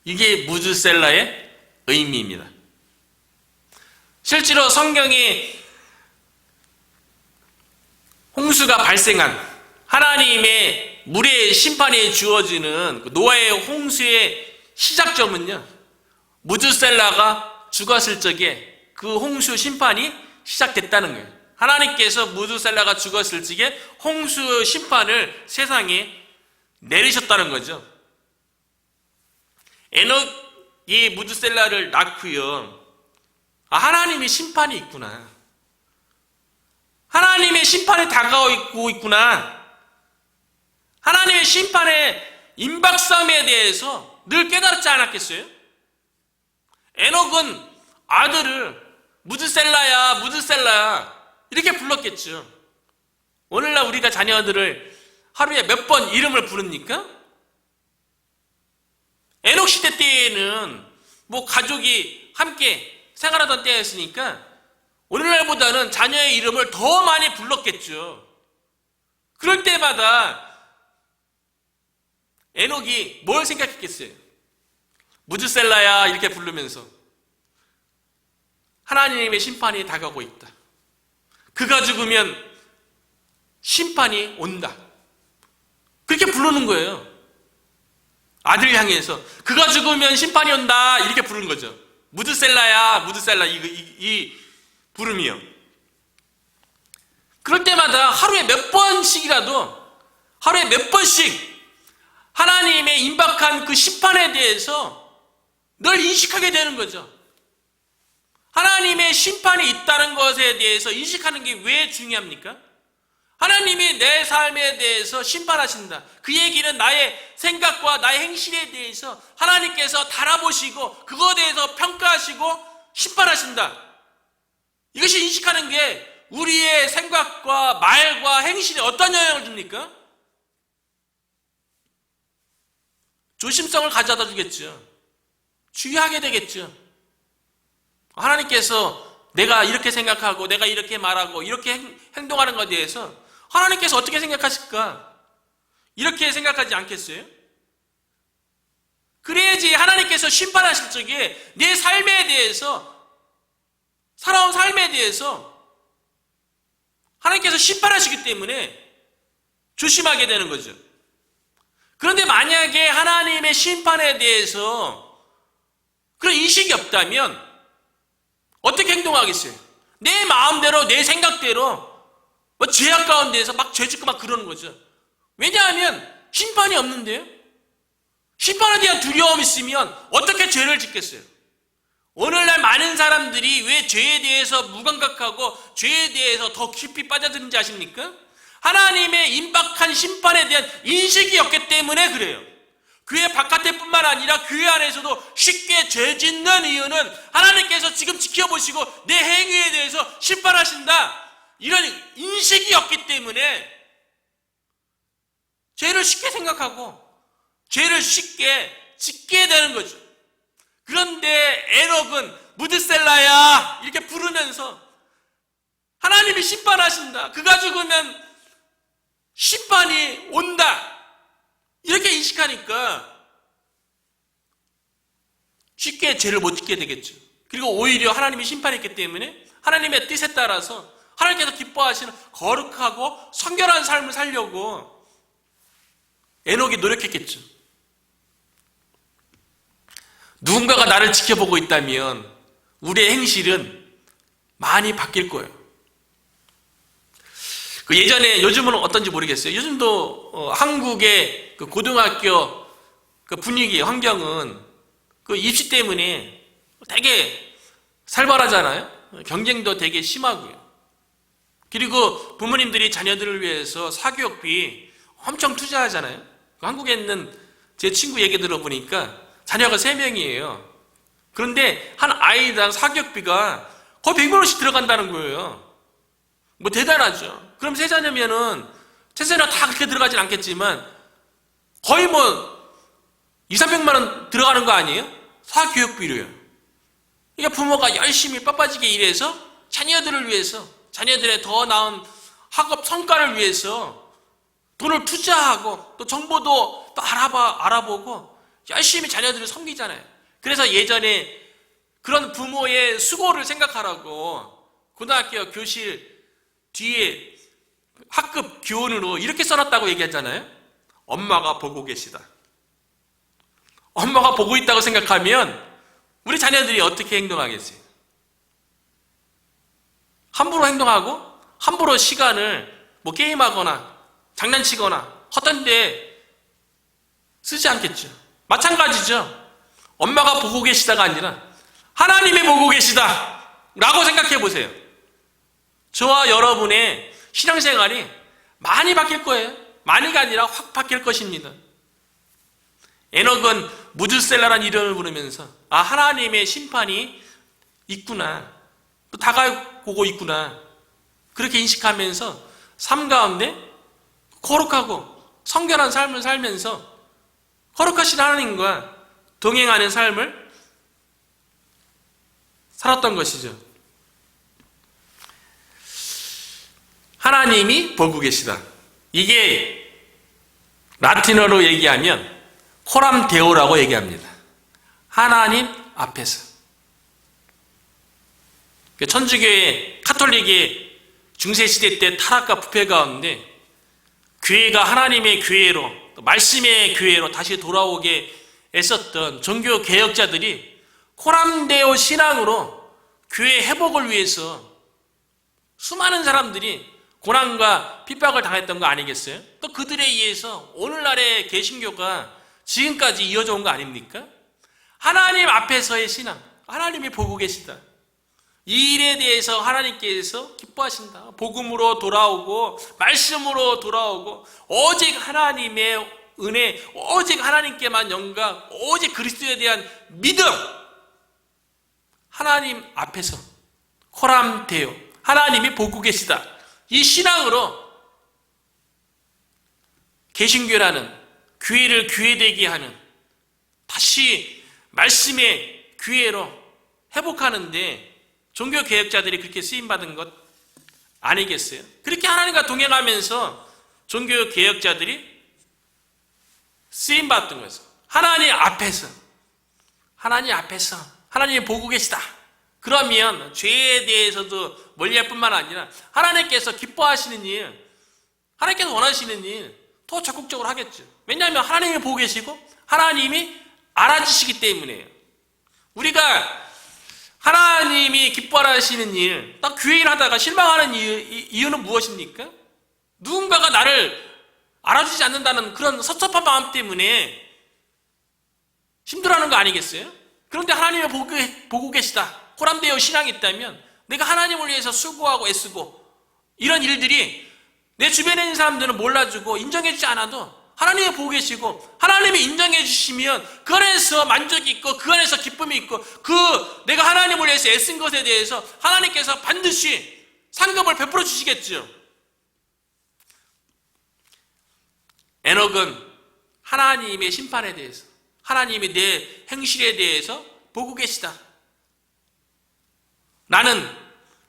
이게 무드셀라의 의미입니다. 실제로 성경에 홍수가 발생한 하나님의 물의 심판이 주어지는 노아의 홍수의 시작점은요, 무드셀라가 죽었을 적에 그 홍수 심판이 시작됐다는 거예요. 하나님께서 무드셀라가 죽었을 적에 홍수 심판을 세상에 내리셨다는 거죠. 에녹이 무드셀라를 낳고요. 하나님의 심판이 있구나. 하나님의 심판이 다가오고 있구나. 하나님의 심판의 임박섬에 대해서 늘 깨달지 않았겠어요? 에녹은 아들을 무드셀라야, 무드셀라야 이렇게 불렀겠죠. 오늘날 우리가 자녀들을 하루에 몇 번 이름을 부릅니까? 에녹 시대 때에는 가족이 함께 생활하던 때였으니까 오늘날보다는 자녀의 이름을 더 많이 불렀겠죠. 그럴 때마다 에녹이 뭘 생각했겠어요? 무드셀라야 이렇게 부르면서 하나님의 심판이 다가오고 있다. 그가 죽으면 심판이 온다. 그렇게 부르는 거예요. 아들 향해서 그가 죽으면 심판이 온다 이렇게 부르는 거죠. 무드셀라야, 무드셀라 이 부름이요. 그럴 때마다 하루에 몇 번씩이라도 하루에 몇 번씩 하나님의 임박한 그 심판에 대해서 늘 인식하게 되는 거죠. 하나님의 심판이 있다는 것에 대해서 인식하는 게 왜 중요합니까? 하나님이 내 삶에 대해서 심판하신다. 그 얘기는 나의 생각과 나의 행실에 대해서 하나님께서 달아보시고 그거에 대해서 평가하시고 심판하신다. 이것이 인식하는 게 우리의 생각과 말과 행실에 어떤 영향을 줍니까? 조심성을 가져다 주겠죠. 주의하게 되겠죠. 하나님께서 내가 이렇게 생각하고 내가 이렇게 말하고 이렇게 행동하는 것에 대해서 하나님께서 어떻게 생각하실까? 이렇게 생각하지 않겠어요? 그래야지 하나님께서 심판하실 적에 내 삶에 대해서 살아온 삶에 대해서 하나님께서 심판하시기 때문에 조심하게 되는 거죠. 그런데 만약에 하나님의 심판에 대해서 그런 인식이 없다면 어떻게 행동하겠어요? 내 마음대로 내 생각대로 죄악 가운데에서 막 죄짓고 막 그러는 거죠. 왜냐하면 심판이 없는데요. 심판에 대한 두려움이 있으면 어떻게 죄를 짓겠어요? 오늘날 많은 사람들이 왜 죄에 대해서 무감각하고 죄에 대해서 더 깊이 빠져드는지 아십니까? 하나님의 임박한 심판에 대한 인식이 없기 때문에 그래요. 교회 바깥에 뿐만 아니라 교회 안에서도 쉽게 죄 짓는 이유는 하나님께서 지금 지켜보시고 내 행위에 대해서 심판하신다 이런 인식이 없기 때문에 죄를 쉽게 생각하고 죄를 쉽게 짓게 되는 거죠. 그런데 에녹은 무드셀라야 이렇게 부르면서 하나님이 심판하신다. 그가 죽으면 심판이 온다. 이렇게 인식하니까 쉽게 죄를 못 짓게 되겠죠. 그리고 오히려 하나님이 심판했기 때문에 하나님의 뜻에 따라서 하나님께서 기뻐하시는 거룩하고 성결한 삶을 살려고 에녹이 노력했겠죠. 누군가가 나를 지켜보고 있다면 우리의 행실은 많이 바뀔 거예요. 예전에, 요즘은 어떤지 모르겠어요. 요즘도 한국의 그 고등학교 그 분위기, 환경은 그 입시 때문에 되게 살벌하잖아요. 경쟁도 되게 심하고요. 그리고 부모님들이 자녀들을 위해서 사교육비 엄청 투자하잖아요. 한국에 있는 제 친구 얘기 들어보니까 자녀가 3명이에요. 그런데 한 아이당 사교육비가 거의 100만 원씩 들어간다는 거예요. 대단하죠. 그럼 3자녀면은, 3자녀 다 그렇게 들어가진 않겠지만, 거의 200~300만 원 들어가는 거 아니에요? 사교육비로요. 그러니까 부모가 열심히 빳빳하게 일해서 자녀들을 위해서, 자녀들의 더 나은 학업 성과를 위해서 돈을 투자하고 또 정보도 또 알아보고 열심히 자녀들을 섬기잖아요. 그래서 예전에 그런 부모의 수고를 생각하라고 고등학교 교실 뒤에 학급 교훈으로 이렇게 써놨다고 얘기하잖아요. 엄마가 보고 계시다. 엄마가 보고 있다고 생각하면 우리 자녀들이 어떻게 행동하겠어요? 함부로 행동하고 함부로 시간을 게임하거나 장난치거나 헛된 데 쓰지 않겠죠. 마찬가지죠. 엄마가 보고 계시다가 아니라 하나님이 보고 계시다 라고 생각해 보세요. 저와 여러분의 신앙생활이 많이 바뀔 거예요. 많이가 아니라 확 바뀔 것입니다. 에녹은 무드셀라라는 이름을 부르면서 하나님의 심판이 있구나, 또 다가오고 있구나, 그렇게 인식하면서 삶 가운데 거룩하고 성결한 삶을 살면서 거룩하신 하나님과 동행하는 삶을 살았던 것이죠. 하나님이 보고 계시다. 이게 라틴어로 얘기하면 코람 데오라고 얘기합니다. 하나님 앞에서. 천주교의 카톨릭의 중세시대 때 타락과 부패 가운데 교회가 하나님의 교회로, 말씀의 교회로 다시 돌아오게 애썼던 종교 개혁자들이 코람데오 신앙으로 교회 회복을 위해서 수많은 사람들이 고난과 핍박을 당했던 거 아니겠어요? 또 그들에 의해서 오늘날의 개신교가 지금까지 이어져 온 거 아닙니까? 하나님 앞에서의 신앙, 하나님이 보고 계시다. 이 일에 대해서 하나님께서 기뻐하신다. 복음으로 돌아오고 말씀으로 돌아오고 오직 하나님의 은혜, 오직 하나님께만 영광, 오직 그리스도에 대한 믿음, 하나님 앞에서 코람데오, 하나님이 보고 계시다. 이 신앙으로 개신교라는 교회를 교회되게 하는, 다시 말씀의 교회로 회복하는데 종교개혁자들이 그렇게 쓰임받은 것 아니겠어요? 그렇게 하나님과 동행하면서 종교개혁자들이 쓰임받던 거죠. 하나님 앞에서 하나님이 보고 계시다. 그러면 죄에 대해서도 멀리할 뿐만 아니라 하나님께서 기뻐하시는 일, 하나님께서 원하시는 일 더 적극적으로 하겠죠. 왜냐하면 하나님이 보고 계시고 하나님이 알아주시기 때문에요. 우리가 하나님이 기뻐하시는 일, 딱 교회 일 하다가 실망하는 이유는 무엇입니까? 누군가가 나를 알아주지 않는다는 그런 섭섭한 마음 때문에 힘들어하는 거 아니겠어요? 그런데 하나님이 보고 계시다, 코람데오 신앙이 있다면 내가 하나님을 위해서 수고하고 애쓰고 이런 일들이 내 주변에 있는 사람들은 몰라주고 인정해주지 않아도 하나님이 보고 계시고 하나님이 인정해 주시면 그 안에서 만족이 있고 그 안에서 기쁨이 있고 내가 하나님을 위해서 애쓴 것에 대해서 하나님께서 반드시 상급을 베풀어 주시겠죠. 에녹은 하나님의 심판에 대해서, 하나님이 내 행실에 대해서 보고 계시다. 나는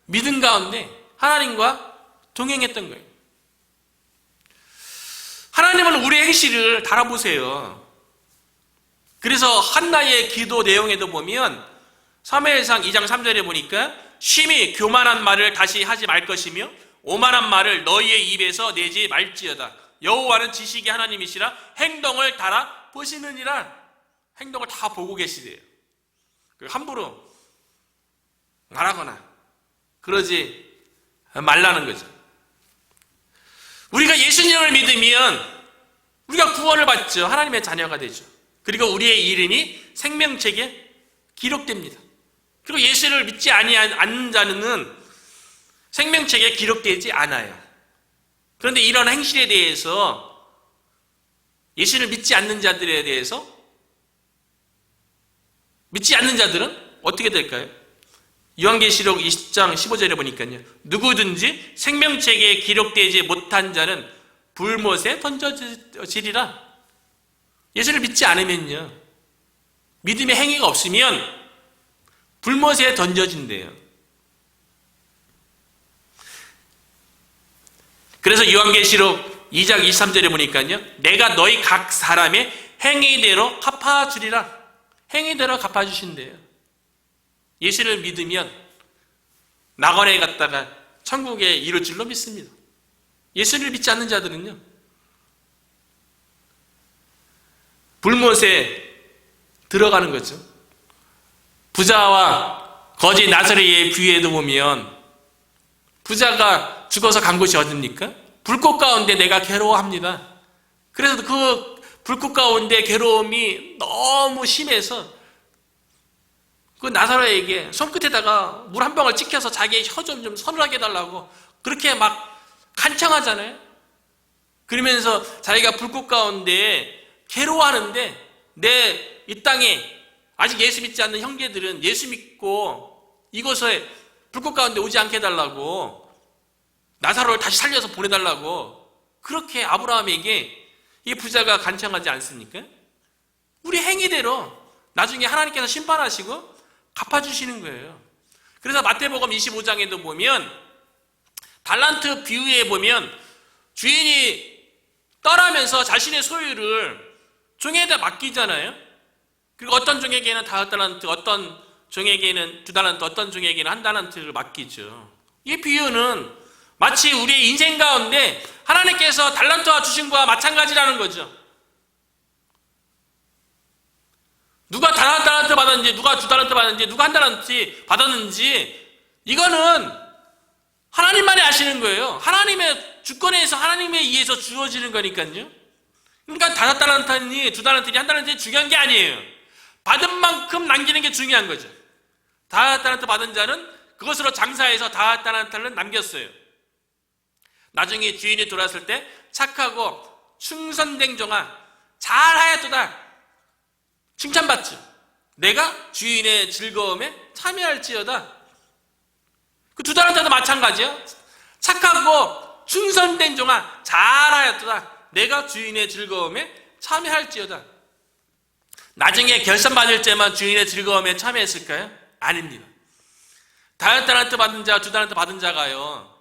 믿음 가운데 하나님과 동행했던 거예요. 하나님은 우리의 행실을 달아보세요. 그래서 한나의 기도 내용에도 보면 사무엘상 2장 3절에 보니까 심히 교만한 말을 다시 하지 말 것이며 오만한 말을 너희의 입에서 내지 말지어다. 여호와는 지식의 하나님이시라 행동을 달아보시느니라. 행동을 다 보고 계시대요. 함부로 말하거나 그러지 말라는 거죠. 우리가 예수님을 믿으면 우리가 구원을 받죠. 하나님의 자녀가 되죠. 그리고 우리의 이름이 생명책에 기록됩니다. 그리고 예수를 믿지 않는 자는 생명책에 기록되지 않아요. 그런데 이런 행실에 대해서 예수를 믿지 않는 자들에 대해서 믿지 않는 자들은 어떻게 될까요? 요한계시록 20장 15절에 보니까요. 누구든지 생명책에 기록되지 못한 자는 불못에 던져지리라. 예수를 믿지 않으면요. 믿음의 행위가 없으면 불못에 던져진대요. 그래서 요한계시록 2장 23절에 보니까요. 내가 너희 각 사람의 행위대로 갚아주리라. 행위대로 갚아주신대요. 예수를 믿으면 낙원에 갔다가 천국에 이룰 줄로 믿습니다. 예수를 믿지 않는 자들은요. 불못에 들어가는 거죠. 부자와 거지 나사렛의 비유에도 보면 부자가 죽어서 간 곳이 어딥니까? 불꽃 가운데 내가 괴로워합니다. 그래서 그 불꽃 가운데 괴로움이 너무 심해서 그 나사로에게 손끝에다가 물 한 방울 찍혀서 자기의 혀 좀 서늘하게 해달라고 그렇게 막 간청하잖아요. 그러면서 자기가 불꽃 가운데 괴로워하는데 내 이 땅에 아직 예수 믿지 않는 형제들은 예수 믿고 이곳에 불꽃 가운데 오지 않게 해달라고, 나사로를 다시 살려서 보내달라고 그렇게 아브라함에게 이 부자가 간청하지 않습니까? 우리 행위대로 나중에 하나님께서 심판하시고 갚아주시는 거예요. 그래서 마태복음 25장에도 보면 달란트 비유에 보면 주인이 떠나면서 자신의 소유를 종에다 맡기잖아요. 그리고 어떤 종에게는 5달란트, 어떤 종에게는 2달란트, 어떤 종에게는 1달란트를 맡기죠. 이 비유는 마치 우리의 인생 가운데 하나님께서 달란트와 주신 것과 마찬가지라는 거죠. 누가 5달란트 받았는지, 누가 2달란트 받았는지, 누가 1달란트 받았는지 이거는 하나님만이 아시는 거예요. 하나님의 주권에서 하나님에 의해서 주어지는 거니까요. 그러니까 5달란트니 2달란트니 1달란트니 중요한 게 아니에요. 받은 만큼 남기는 게 중요한 거죠. 5달란트 받은 자는 그것으로 장사해서 5달란트를 남겼어요. 나중에 주인이 돌아왔을 때 착하고 충성된 종아 잘하였도다 칭찬받죠. 내가 주인의 즐거움에 참여할지어다. 그 2달란트도 마찬가지예요. 착하고 충성된 종아 잘하였도다. 내가 주인의 즐거움에 참여할지어다. 나중에 결산 받을 때만 주인의 즐거움에 참여했을까요? 아닙니다. 5달란트 받은 자, 2달란트 받은 자가요,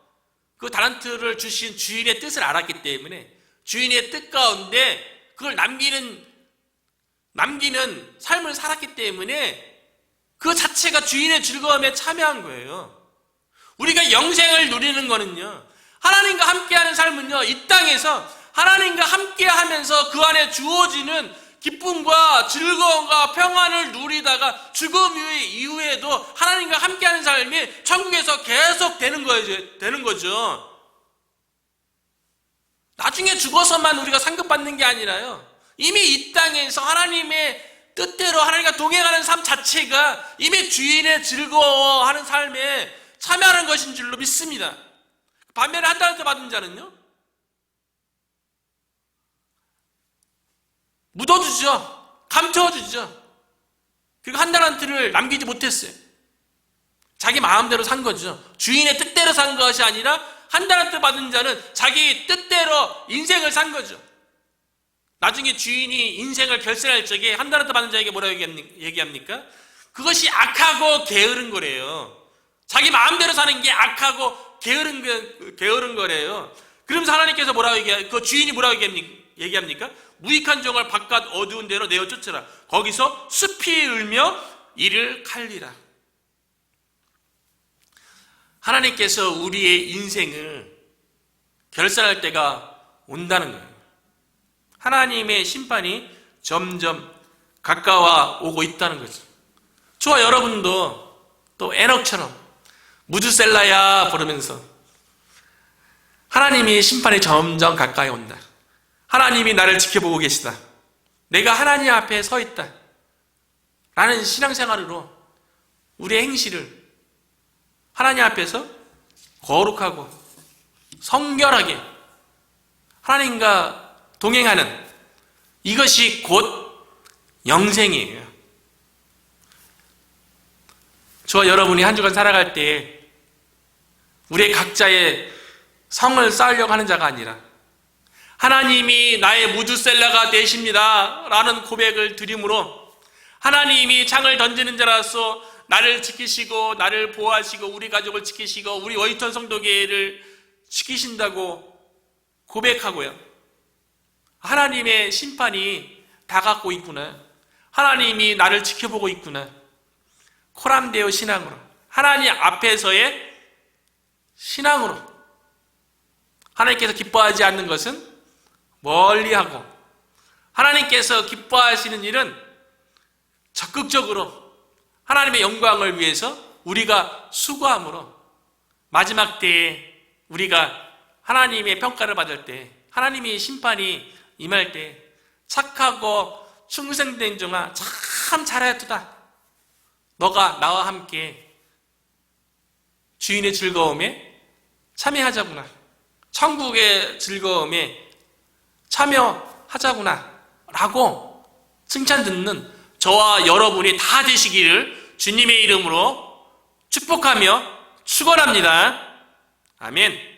그 달란트를 주신 주인의 뜻을 알았기 때문에 주인의 뜻 가운데 그걸 남기는 삶을 살았기 때문에 그 자체가 주인의 즐거움에 참여한 거예요. 우리가 영생을 누리는 거는요, 하나님과 함께하는 삶은요, 이 땅에서 하나님과 함께하면서 그 안에 주어지는 기쁨과 즐거움과 평안을 누리다가 죽음 이후에도 하나님과 함께하는 삶이 천국에서 계속 되는 거죠. 나중에 죽어서만 우리가 상급받는 게 아니라요, 이미 이 땅에서 하나님의 뜻대로 하나님과 동행하는 삶 자체가 이미 주인의 즐거워하는 삶에 참여하는 것인 줄로 믿습니다. 반면에 1달란트 받은 자는요, 묻어주죠. 감춰주죠. 그리고 1달란트를 남기지 못했어요. 자기 마음대로 산 거죠. 주인의 뜻대로 산 것이 아니라 1달란트 받은 자는 자기 뜻대로 인생을 산 거죠. 나중에 주인이 인생을 결산할 적에 1달란트 받은 자에게 뭐라고 얘기합니까? 그것이 악하고 게으른 거래요. 자기 마음대로 사는 게 악하고 게으른 거래요. 그러면서 하나님께서 그 주인이 뭐라고 얘기합니까? 무익한 종을 바깥 어두운 데로 내어 쫓으라. 거기서 숲이 울며 이를 칼리라. 하나님께서 우리의 인생을 결산할 때가 온다는 거예요. 하나님의 심판이 점점 가까워 오고 있다는 거죠. 저와 여러분도 또 에녹처럼 무드셀라야 부르면서 하나님의 심판이 점점 가까이 온다. 하나님이 나를 지켜보고 계시다. 내가 하나님 앞에 서 있다. 라는 신앙생활으로 우리의 행실을 하나님 앞에서 거룩하고 성결하게 하나님과 동행하는, 이것이 곧 영생이에요. 저와 여러분이 한 주간 살아갈 때 우리의 각자의 성을 쌓으려고 하는 자가 아니라 하나님이 나의 무드셀라가 되십니다 라는 고백을 드림으로 하나님이 창을 던지는 자라서 나를 지키시고 나를 보호하시고 우리 가족을 지키시고 우리 워이턴 성도교회를 지키신다고 고백하고요, 하나님의 심판이 다가오고 있구나, 하나님이 나를 지켜보고 있구나, 코람데오 신앙으로, 하나님 앞에서의 신앙으로, 하나님께서 기뻐하지 않는 것은 멀리하고 하나님께서 기뻐하시는 일은 적극적으로 하나님의 영광을 위해서 우리가 수고함으로 마지막 때에 우리가 하나님의 평가를 받을 때, 하나님의 심판이 임할 때 착하고 충성된 종아 참 잘하였도다, 너가 나와 함께 주인의 즐거움에 참여하자구나. 천국의 즐거움에 참여하자구나. 라고 칭찬 듣는 저와 여러분이 다 되시기를 주님의 이름으로 축복하며 축원합니다. 아멘.